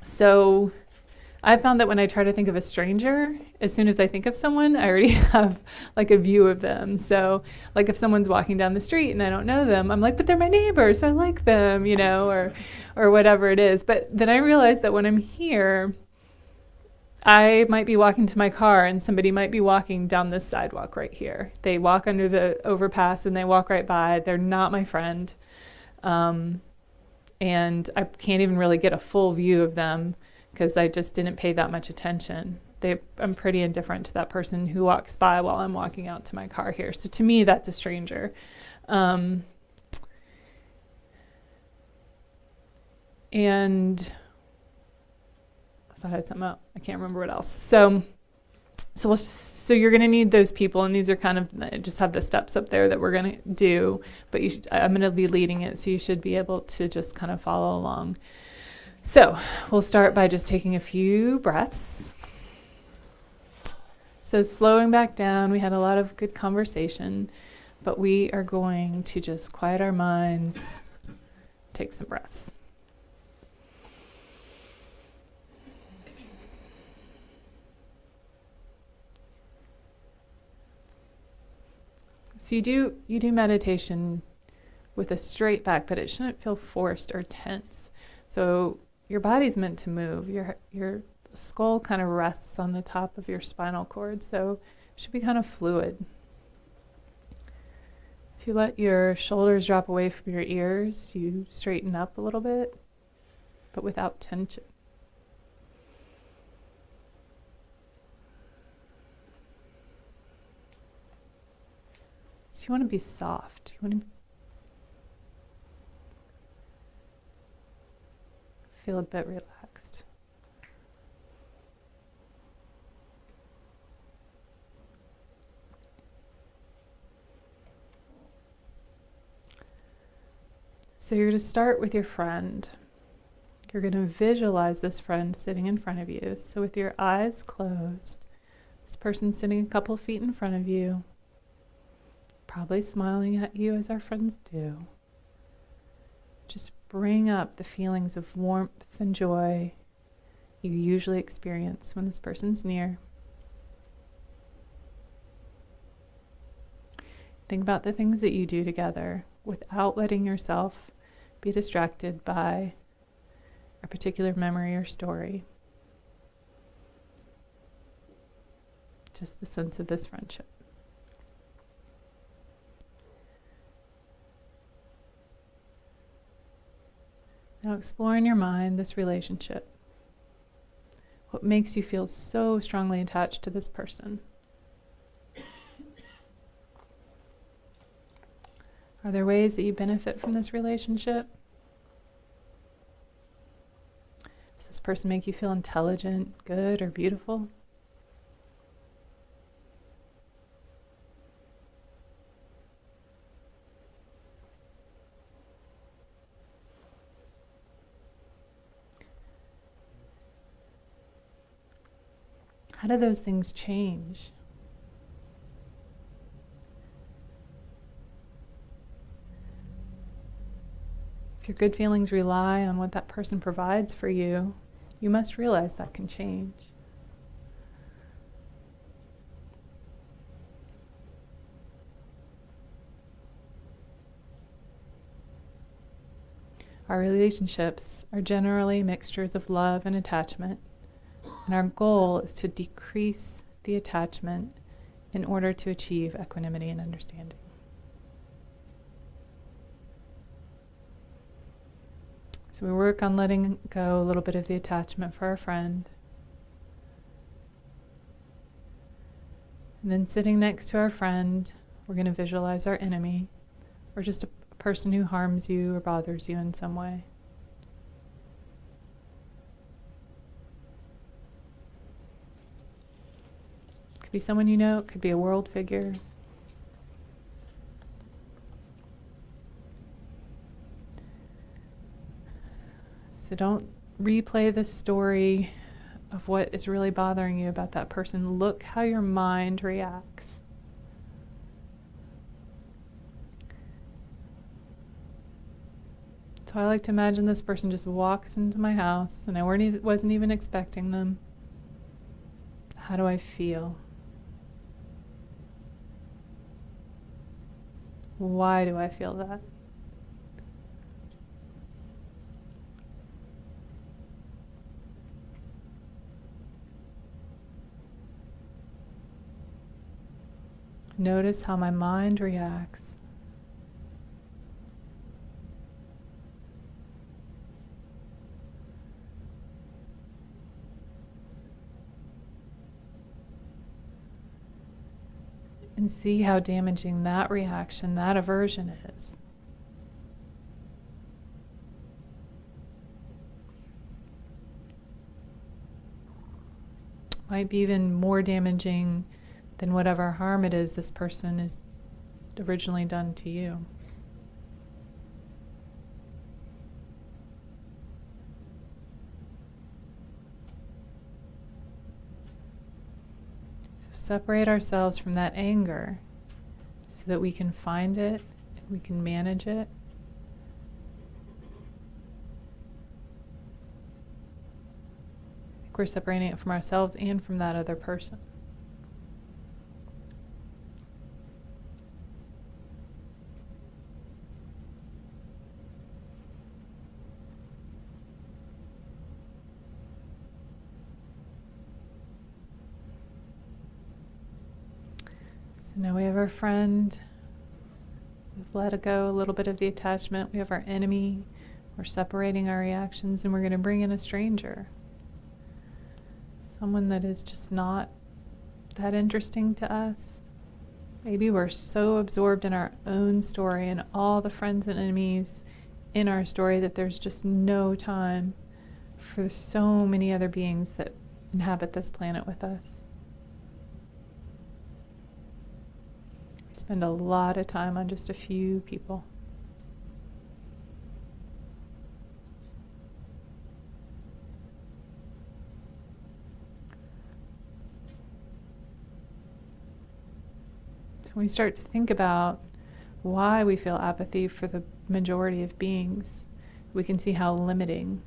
So I found that when I try to think of a stranger, as soon as I think of someone, I already have like a view of them. So like if someone's walking down the street and I don't know them, I'm like, but they're my neighbor, so I like them, or whatever it is. But then I realized that when I'm here, I might be walking to my car and somebody might be walking down this sidewalk right here. They walk under the overpass and they walk right by. They're not my friend. And I can't even really get a full view of them because I just didn't pay that much attention. I'm pretty indifferent to that person who walks by while I'm walking out to my car here. So to me, that's a stranger. And I thought I had something else. I can't remember what else. So you're going to need those people, and these are kind of, I just have the steps up there that we're going to do, but I'm going to be leading it, so you should be able to just kind of follow along. So we'll start by just taking a few breaths. So slowing back down, we had a lot of good conversation, but we are going to just quiet our minds, take some breaths. So you do meditation with a straight back, but it shouldn't feel forced or tense. So your body's meant to move. Your skull kind of rests on the top of your spinal cord, so it should be kind of fluid. If you let your shoulders drop away from your ears, you straighten up a little bit, but without tension. So you want to be soft. You feel a bit relaxed. So you're going to start with your friend. You're going to visualize this friend sitting in front of you. So with your eyes closed, this person sitting a couple feet in front of you, probably smiling at you as our friends do. Just bring up the feelings of warmth and joy you usually experience when this person's near. Think about the things that you do together without letting yourself be distracted by a particular memory or story. Just the sense of this friendship. Now explore in your mind this relationship. What makes you feel so strongly attached to this person? Are there ways that you benefit from this relationship? Does this person make you feel intelligent, good, or beautiful? How do those things change? If your good feelings rely on what that person provides for you, you must realize that can change. Our relationships are generally mixtures of love and attachment, and our goal is to decrease the attachment in order to achieve equanimity and understanding. So we work on letting go a little bit of the attachment for our friend. And then sitting next to our friend, we're going to visualize our enemy, or just a person who harms you or bothers you in some way. Could be someone you know, it could be a world figure. So don't replay the story of what is really bothering you about that person. Look how your mind reacts. So I like to imagine this person just walks into my house and I wasn't even expecting them. How do I feel? Why do I feel that? Notice how my mind reacts. And see how damaging that reaction, that aversion is. Might be even more damaging than whatever harm it is this person has originally done to you. So separate ourselves from that anger so that we can find it and we can manage it. I think we're separating it from ourselves and from that other person. So now we have our friend. We've let go a little bit of the attachment. We have our enemy. We're separating our reactions, and we're going to bring in a stranger. Someone that is just not that interesting to us. Maybe we're so absorbed in our own story and all the friends and enemies in our story that there's just no time for so many other beings that inhabit this planet with us. We spend a lot of time on just a few people. So when we start to think about why we feel apathy for the majority of beings, we can see how limiting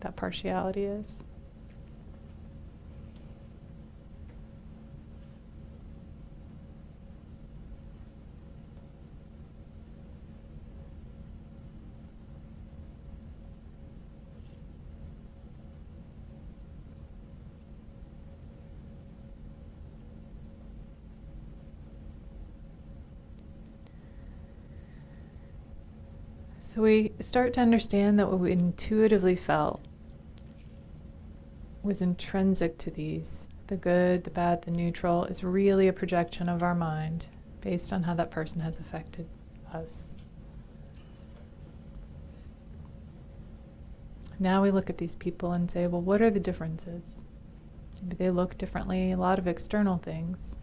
that partiality is. So we start to understand that what we intuitively felt was intrinsic to these, the good, the bad, the neutral, is really a projection of our mind based on how that person has affected us. Now we look at these people and say, well, what are the differences? Maybe they look differently, a lot of external things.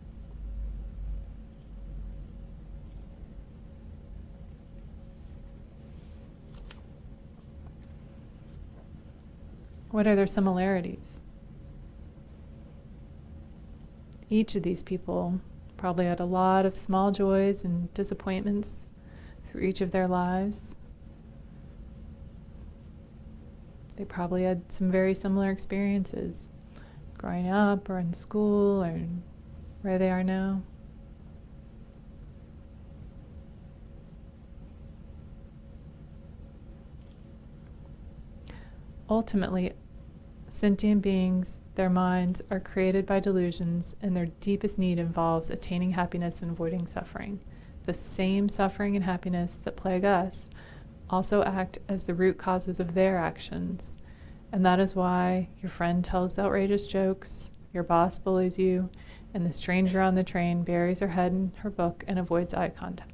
What are their similarities? Each of these people probably had a lot of small joys and disappointments through each of their lives. They probably had some very similar experiences growing up or in school or where they are now. Ultimately, sentient beings, their minds are created by delusions, and their deepest need involves attaining happiness and avoiding suffering. The same suffering and happiness that plague us also act as the root causes of their actions. And that is why your friend tells outrageous jokes, your boss bullies you, and the stranger on the train buries her head in her book and avoids eye contact.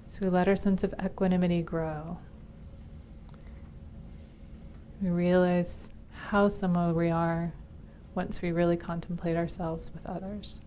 So we let our sense of equanimity grow. We realize how similar we are once we really contemplate ourselves with others.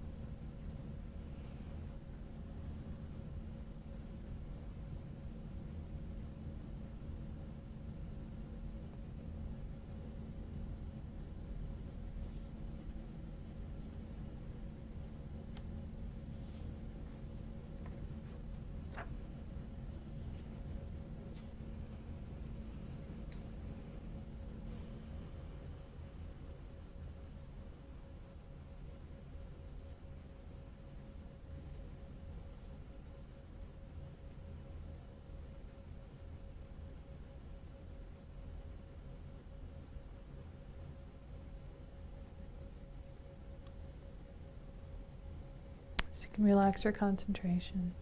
So you can relax your concentration.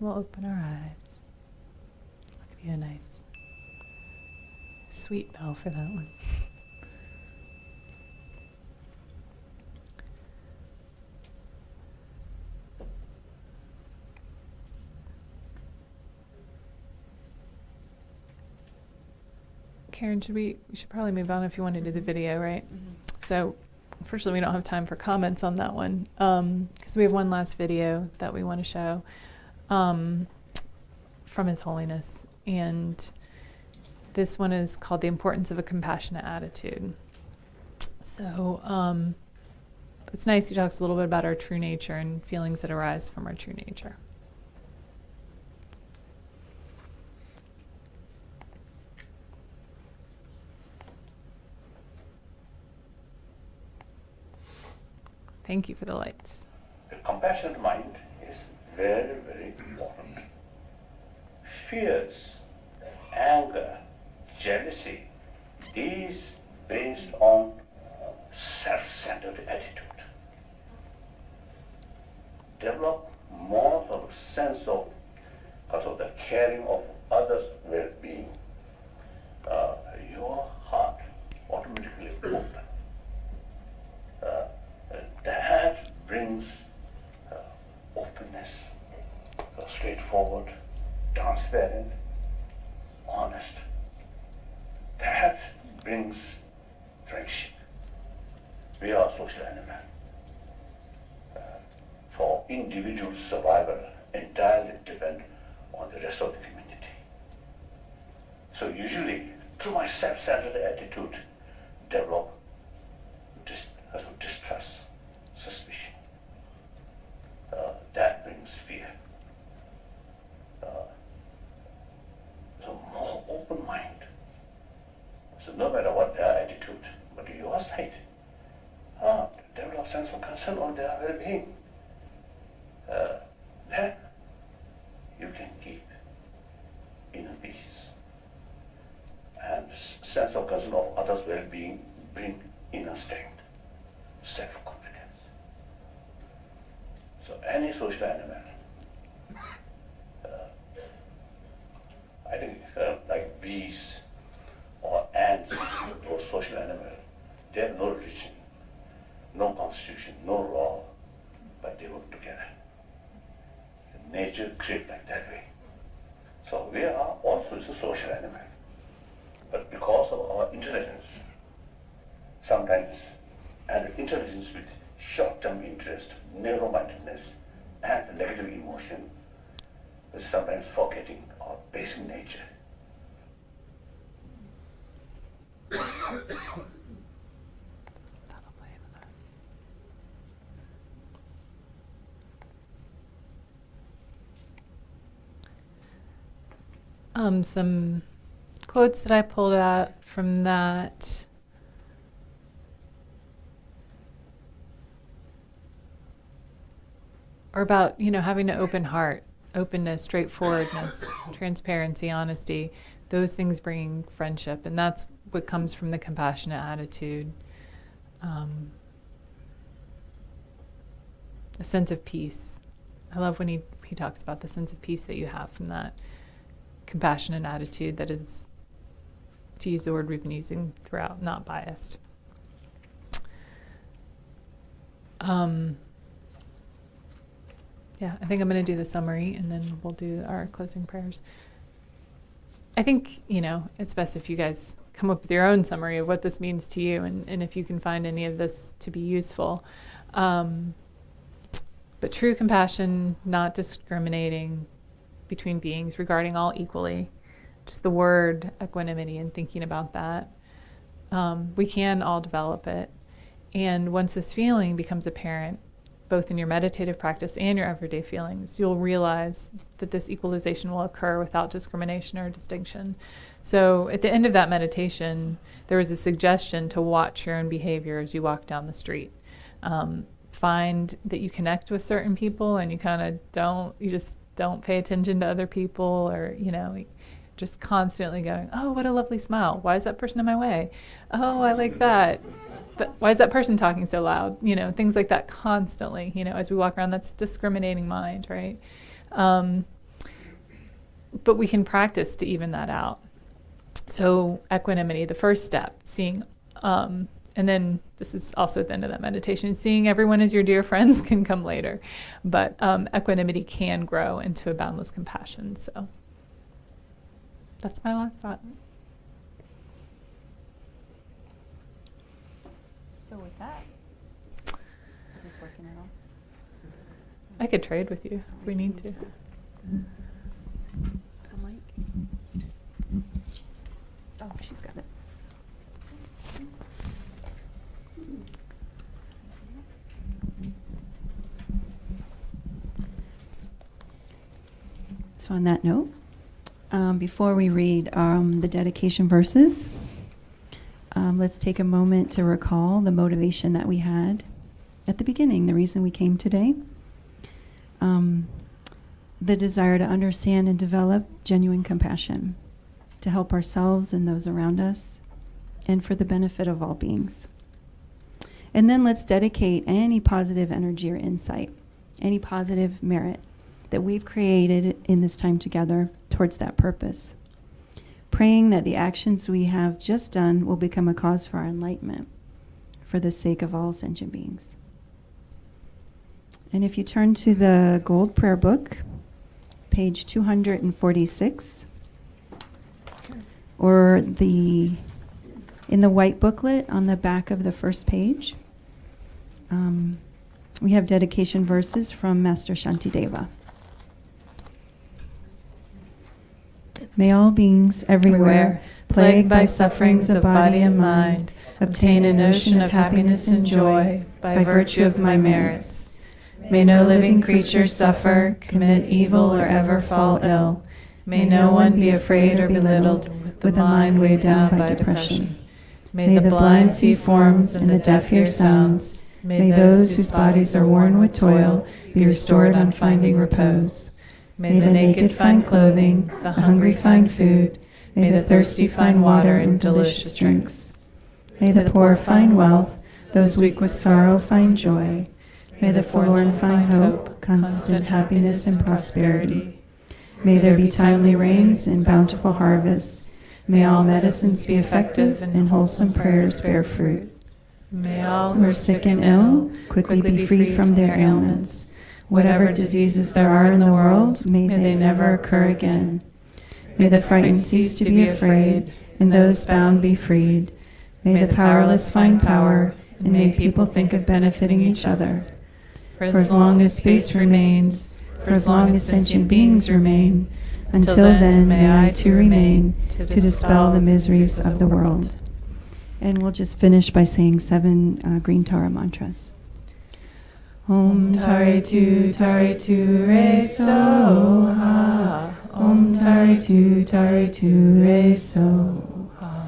We'll open our eyes. I'll give you a nice, sweet bell for that one. Karen, we should probably move on if you want to do the video, right? Mm-hmm. So, unfortunately, we don't have time for comments on that one because we have one last video that we want to show from His Holiness. And this one is called The Importance of a Compassionate Attitude. So it's nice. He talks a little bit about our true nature and feelings that arise from our true nature. Thank you for the lights. A compassionate mind is very, very important. Fears, anger, jealousy, these based on self-centered attitude. Develop more of a sense of, because of the caring of others' well-being. Your heart automatically open. brings openness, straightforward, transparent, honest. That brings friendship. We are social animals. For individual survival, entirely depend on the rest of the community. So usually, too much self-centered attitude develop distrust, suspicion. That brings fear. So more open mind. So no matter what their attitude, but your side, develop sense of concern on their well-being. Then you can keep inner peace. And sense of concern of others' well-being bring inner strength, self-confidence. So any social animal, I think like bees or ants, those social animals, they have no religion, no constitution, no law, but they work together. Nature created like that way. So we are also a social animal. But because of our intelligence, sometimes, and intelligence with short-term interest, narrow-mindedness, and negative emotion, is sometimes forgetting our basic nature. Some quotes that I pulled out from that. Or about, having an open heart, openness, straightforwardness, transparency, honesty, those things bringing friendship. And that's what comes from the compassionate attitude. A sense of peace. I love when he talks about the sense of peace that you have from that compassionate attitude that is, to use the word we've been using throughout, not biased. Yeah, I think I'm going to do the summary and then we'll do our closing prayers. I think, it's best if you guys come up with your own summary of what this means to you and if you can find any of this to be useful. But true compassion, not discriminating between beings, regarding all equally. Just the word equanimity and thinking about that. We can all develop it. And once this feeling becomes apparent, both in your meditative practice and your everyday feelings, you'll realize that this equalization will occur without discrimination or distinction. So at the end of that meditation, there was a suggestion to watch your own behavior as you walk down the street. Find that you connect with certain people and you just don't pay attention to other people, or, just constantly going, oh, what a lovely smile. Why is that person in my way? Oh, I like that. Why is that person talking so loud? Things like that constantly, as we walk around. That's discriminating mind, right? But we can practice to even that out. So equanimity, the first step, seeing, and then this is also at the end of that meditation, seeing everyone as your dear friends can come later. But equanimity can grow into a boundless compassion. So that's my last thought. So with that, is this working at all? I could trade with you if we need to. Oh, she's got it. So on that note, before we read the dedication verses, let's take a moment to recall the motivation that we had at the beginning, the reason we came today. The desire to understand and develop genuine compassion, to help ourselves and those around us, and for the benefit of all beings. And then let's dedicate any positive energy or insight, any positive merit that we've created in this time together towards that purpose, praying that the actions we have just done will become a cause for our enlightenment, for the sake of all sentient beings. And if you turn to the Gold Prayer Book, page 246, or in the white booklet on the back of the first page, we have dedication verses from Master Shantideva. May all beings everywhere, plagued by sufferings of body and mind, obtain a notion of happiness and joy by virtue of my merits. May no living creature suffer, commit evil, or ever fall ill. May no one be afraid or belittled with a mind weighed down by depression. May the blind see forms and the deaf hear sounds. May those whose bodies are worn with toil be restored on finding repose. May the naked find clothing, the hungry find food. May the thirsty find water and delicious drinks. May the poor find wealth, those weak with sorrow find joy. May the forlorn find hope, constant happiness and prosperity. May there be timely rains and bountiful harvests. May all medicines be effective and wholesome prayers bear fruit. May all who are sick and ill quickly be freed from their ailments. Whatever diseases there are in the world, may they never occur again. May the frightened cease to be afraid, and those bound be freed. May the powerless find power, and may people think of benefiting each other. For as long as space remains, for as long as sentient beings remain, until then may I too remain to dispel the miseries of the world. And we'll just finish by saying 7 green Tara mantras. Om Tare Tu Re So Ha. Om Tare Tu Re So Ha.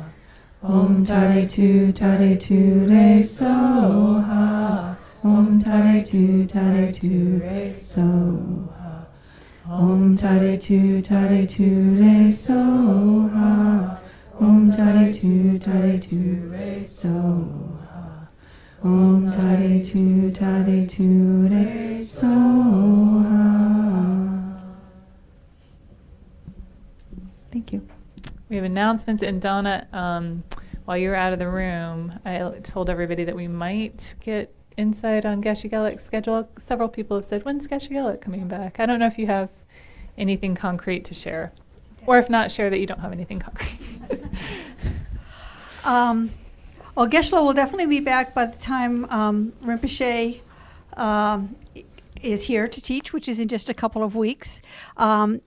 Om Tare Tu Re So Ha. Om Tare Tu Re So Ha. Om Tare Tu Re So Ha. Om Tare Tu Re So Ha. Om Tare Tu Re So Ha. Thank you. We have announcements, and Donna, while you were out of the room, I told everybody that we might get insight on Geshe Gelik's schedule. Several people have said, when's Geshe Gelik coming back? I don't know if you have anything concrete to share. Or if not, share that you don't have anything concrete. Well, Geshe will definitely be back by the time Rinpoche is here to teach, which is in just a couple of weeks.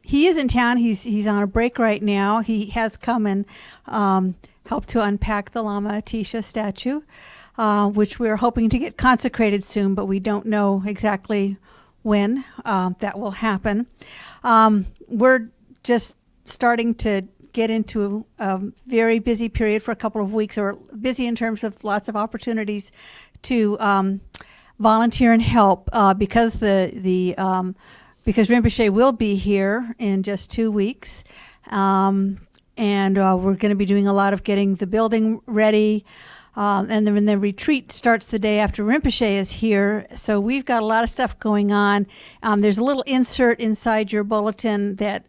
He is in town. He's on a break right now. He has come and helped to unpack the Lama Atisha statue, which we're hoping to get consecrated soon, but we don't know exactly when that will happen. We're just starting to get into a very busy period for a couple of weeks, or busy in terms of lots of opportunities to volunteer and help because because Rinpoche will be here in just 2 weeks, and we're going to be doing a lot of getting the building ready. And then the retreat starts the day after Rinpoche is here. So we've got a lot of stuff going on. There's a little insert inside your bulletin that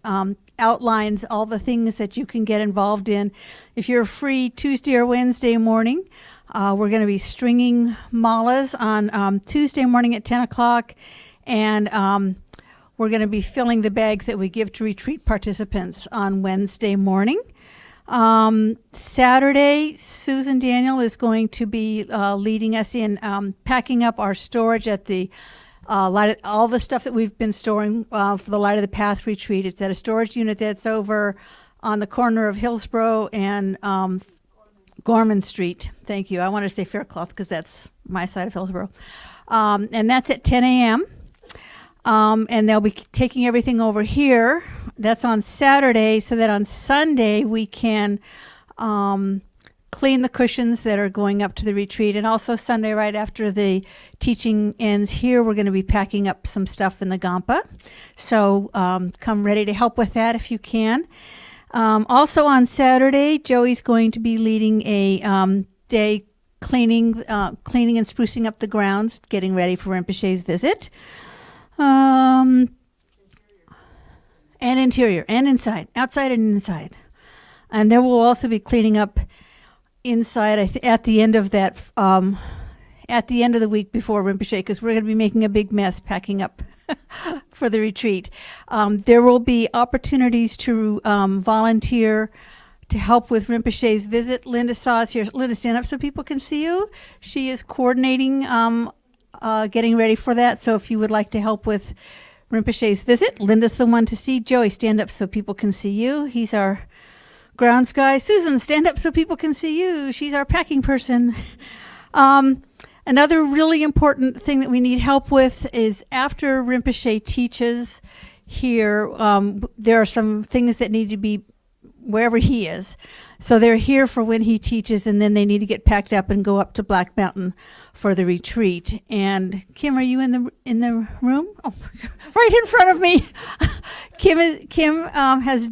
outlines all the things that you can get involved in. If you're free Tuesday or Wednesday morning, we're going to be stringing malas on Tuesday morning at 10 o'clock. And we're going to be filling the bags that we give to retreat participants on Wednesday morning. Saturday, Susan Daniel is going to be leading us in packing up our storage at the all the stuff that we've been storing for the Light of the Path retreat. It's at a storage unit that's over on the corner of Hillsborough and Gorman Street. Thank you. I wanted to say Faircloth because that's my side of Hillsborough. And that's at 10 a.m. And they'll be taking everything over here. That's on Saturday, so that on Sunday we can clean the cushions that are going up to the retreat. And also Sunday, right after the teaching ends here, we're going to be packing up some stuff in the Gampa. So come ready to help with that if you can. Also on Saturday, Joey's going to be leading a day cleaning and sprucing up the grounds, getting ready for Rinpoche's visit. And interior and inside, outside and inside. And there will also be cleaning up inside at the end of that at the end of the week before Rinpoche, because we're going to be making a big mess packing up for the retreat. There will be opportunities to volunteer to help with Rinpoche's visit. Linda Saw is here. Linda, stand up so people can see you. She is coordinating, getting ready for that. So if you would like to help with Rinpoche's visit, Linda's the one to see. Joey, stand up so people can see you. He's our grounds guy. Susan, stand up so people can see you. She's our packing person. Another really important thing that we need help with is after Rinpoche teaches here, there are some things that need to be wherever he is. So they're here for when he teaches, and then they need to get packed up and go up to Black Mountain for the retreat. And Kim, are you in the room? Oh, right in front of me. Kim has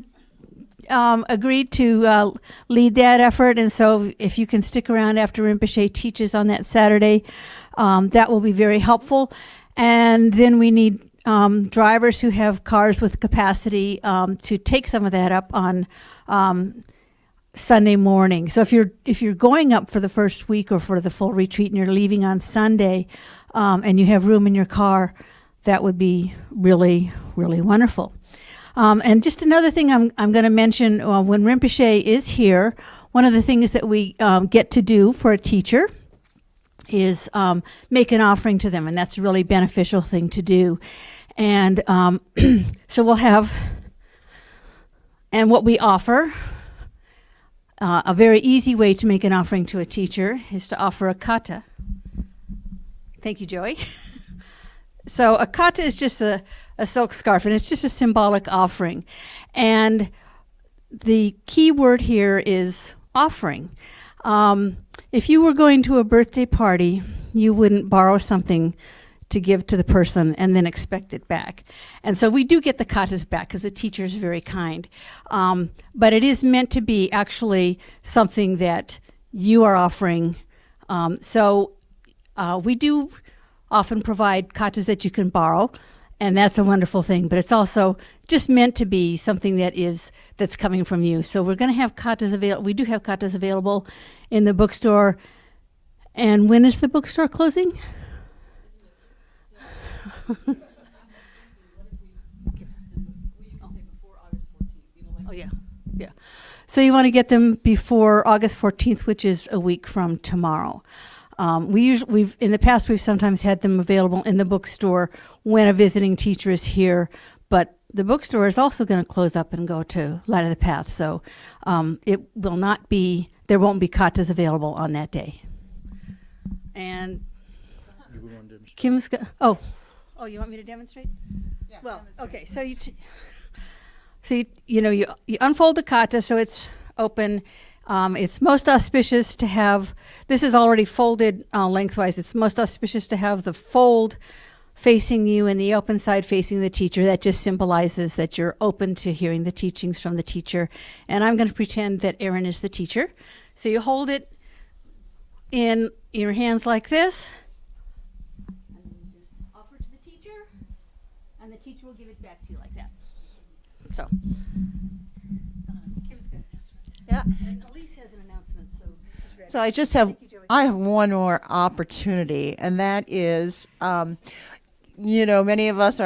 agreed to lead that effort, and so if you can stick around after Rinpoche teaches on that Saturday, that will be very helpful. And then we need drivers who have cars with capacity to take some of that up on Sunday morning. So if you're going up for the first week or for the full retreat and you're leaving on Sunday, and you have room in your car, that would be really, really wonderful. And just another thing I'm going to mention, when Rinpoche is here, one of the things that we get to do for a teacher is make an offering to them, and that's a really beneficial thing to do. And so we'll have, and what we offer, a very easy way to make an offering to a teacher is to offer a kata. Thank you, Joey. So a kata is just a silk scarf, and it's just a symbolic offering. And the key word here is offering. If you were going to a birthday party, you wouldn't borrow something to give to the person and then expect it back. And so we do get the katas back because the teacher is very kind. But it is meant to be actually something that you are offering. So we do often provide katas that you can borrow, and that's a wonderful thing. But it's also just meant to be something that's coming from you. So we're going to have katas available. We do have katas available in the bookstore. And when is the bookstore closing? Oh, yeah. So you want to get them before August 14th, which is a week from tomorrow. We've in the past, we've sometimes had them available in the bookstore when a visiting teacher is here, but the bookstore is also going to close up and go to Light of the Path. So there won't be katas available on that day. And Kim's got, oh, you want me to demonstrate? Yeah. Well, okay, so you unfold the kata so it's open. It's most auspicious to have, this is already folded lengthwise, it's most auspicious to have the fold facing you and the open side facing the teacher. That just symbolizes that you're open to hearing the teachings from the teacher. And I'm going to pretend that Erin is the teacher. So you hold it in your hands like this. And the teacher will give it back to you like that. So, Kim's got announcements. Yeah. And Elise has an announcement, so she's ready. So I have one more opportunity, and that is, many of us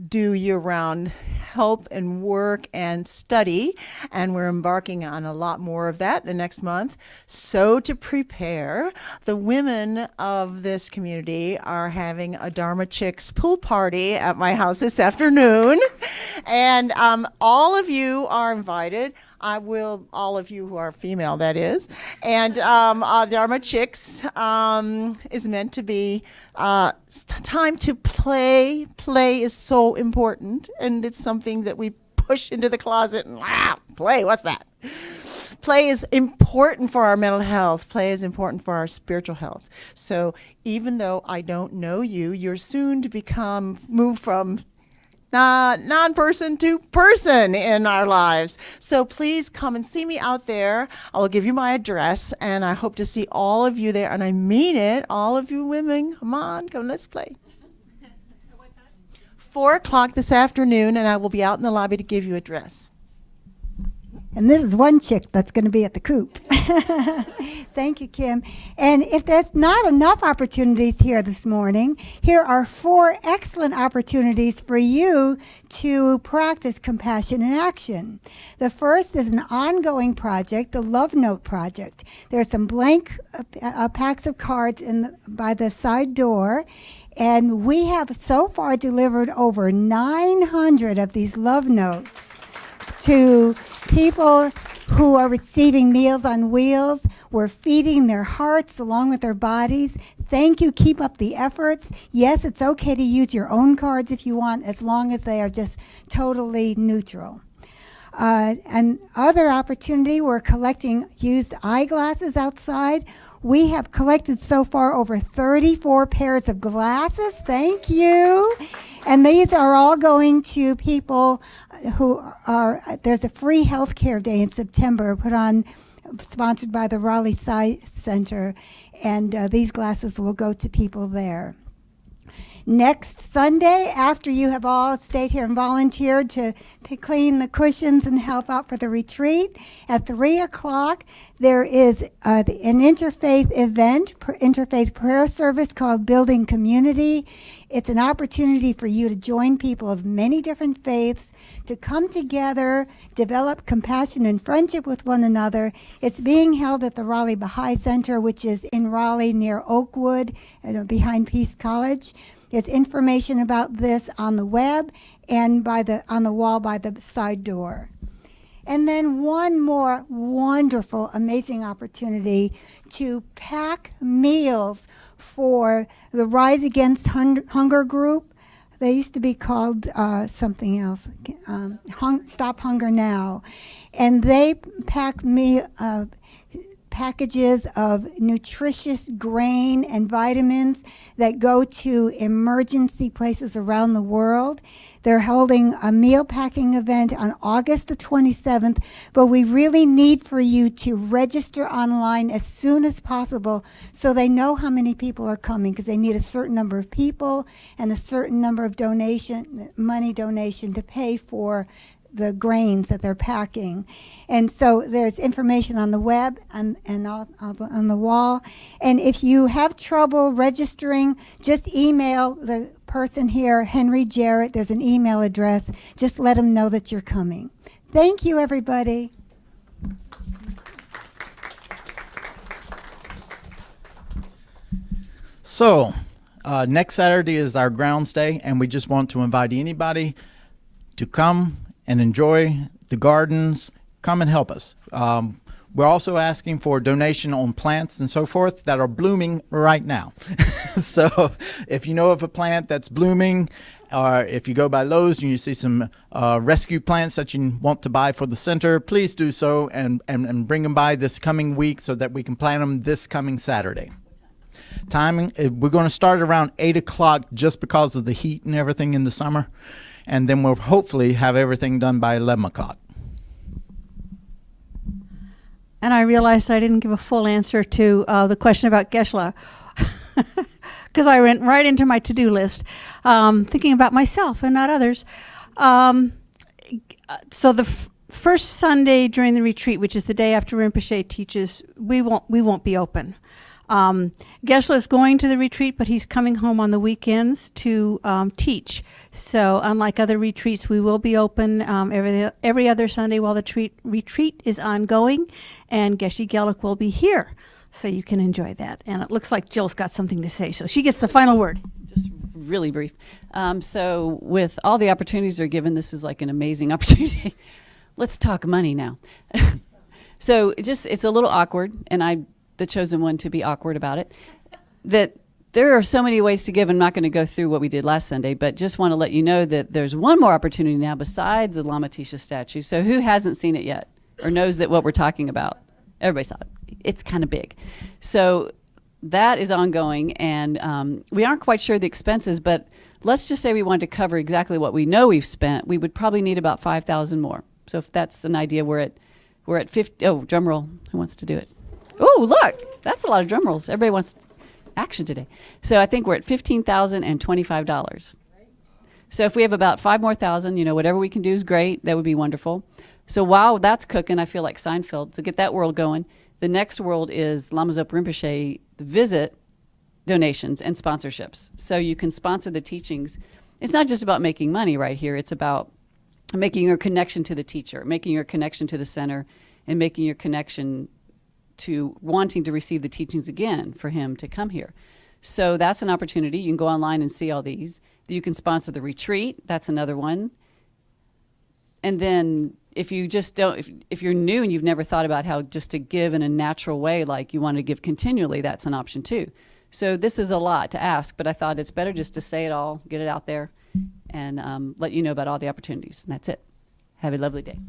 do year-round help and work and study, and we're embarking on a lot more of that the next month. So to prepare, the women of this community are having a Dharma Chicks pool party at my house this afternoon, and all of you are invited. All of you who are female, that is. And Dharma Chicks is meant to be time to play. Play is so important, and it's something that we push into the closet and play, what's that? Play is important for our mental health. Play is important for our spiritual health. So even though I don't know you, you're soon to move from non-person to person in our lives. So please come and see me out there. I will give you my address, and I hope to see all of you there. And I mean it, all of you women. Come on, come, let's play. 4 o'clock this afternoon, and I will be out in the lobby to give you a address. And this is one chick that's going to be at the coop. Thank you, Kim. And if there's not enough opportunities here this morning, here are 4 excellent opportunities for you to practice compassion in action. The first is an ongoing project, the Love Note Project. There's some blank packs of cards by the side door. And we have so far delivered over 900 of these love notes to people who are receiving Meals on Wheels. We're feeding their hearts along with their bodies. Thank you. Keep up the efforts. Yes, it's okay to use your own cards if you want, as long as they are just totally neutral. And other opportunity, we're collecting used eyeglasses outside. We have collected so far over 34 pairs of glasses. Thank you. And these are all going to people who are, there's a free healthcare day in September sponsored by the Raleigh Science Center, and these glasses will go to people there. Next Sunday, after you have all stayed here and volunteered to clean the cushions and help out for the retreat, at 3 o'clock, there is an interfaith event, interfaith prayer service called Building Community. It's an opportunity for you to join people of many different faiths, to come together, develop compassion and friendship with one another. It's being held at the Raleigh Baha'i Center, which is in Raleigh near Oakwood, behind Peace College. There's information about this on the web and on the wall by the side door. And then one more wonderful, amazing opportunity to pack meals for the Rise Against Hunger group. They used to be called something else, Stop Hunger Now. And they pack packages of nutritious grain and vitamins that go to emergency places around the world. They're holding a meal packing event on August the 27th, but we really need for you to register online as soon as possible so they know how many people are coming, because they need a certain number of people and a certain number of money donation to pay for the grains that they're packing. And so there's information on the web and on the wall. And if you have trouble registering, just email the person here, Henry Jarrett. There's an email address. Just let them know that you're coming. Thank you, everybody. So, next Saturday is our grounds day, and we just want to invite anybody to come and enjoy the gardens. Come and help us. We're also asking for donation on plants and so forth that are blooming right now. So if you know of a plant that's blooming, or if you go by Lowe's and you see some rescue plants that you want to buy for the center, please do so and bring them by this coming week so that we can plant them this coming Saturday. Timing, we're going to start around 8 o'clock just because of the heat and everything in the summer. And then we'll hopefully have everything done by 11 o'clock. And I realized I didn't give a full answer to the question about Geshe-la, because I went right into my to-do list, thinking about myself and not others. So the first Sunday during the retreat, which is the day after Rinpoche teaches, we won't be open. Geshe-la is going to the retreat, but he's coming home on the weekends to teach. So unlike other retreats, we will be open every other Sunday while the retreat is ongoing, and Geshe Gelik will be here, so you can enjoy that. And it looks like Jill's got something to say, so she gets the final word. Just really brief. So with all the opportunities that are given, this is like an amazing opportunity. Let's talk money now. So it's a little awkward, and I'm the chosen one to be awkward about it, that there are so many ways to give. I'm not going to go through what we did last Sunday, but just want to let you know that there's one more opportunity now besides the Lama Tisha statue. So who hasn't seen it yet or knows that what we're talking about? Everybody saw it. It's kind of big. So that is ongoing, and we aren't quite sure the expenses, but let's just say we wanted to cover exactly what we know we've spent. We would probably need about 5,000 more. So if that's an idea, we're at 50. Oh, drum roll. Who wants to do it? Oh, look, that's a lot of drum rolls. Everybody wants action today. So I think we're at $15,025. So if we have about 5,000 more, whatever we can do is great. That would be wonderful. So while that's cooking, I feel like Seinfeld, to get that world going. The next world is Lama Zopa Rinpoche visit donations and sponsorships. So you can sponsor the teachings. It's not just about making money right here. It's about making your connection to the teacher, making your connection to the center, and making your connection to wanting to receive the teachings again for him to come here. So that's an opportunity. You can go online and see all these. You can sponsor the retreat. That's another one. And then if you just don't, if you're new and you've never thought about how just to give in a natural way, like you want to give continually, that's an option too. So this is a lot to ask, but I thought it's better just to say it all, get it out there, and let you know about all the opportunities. And that's it. Have a lovely day.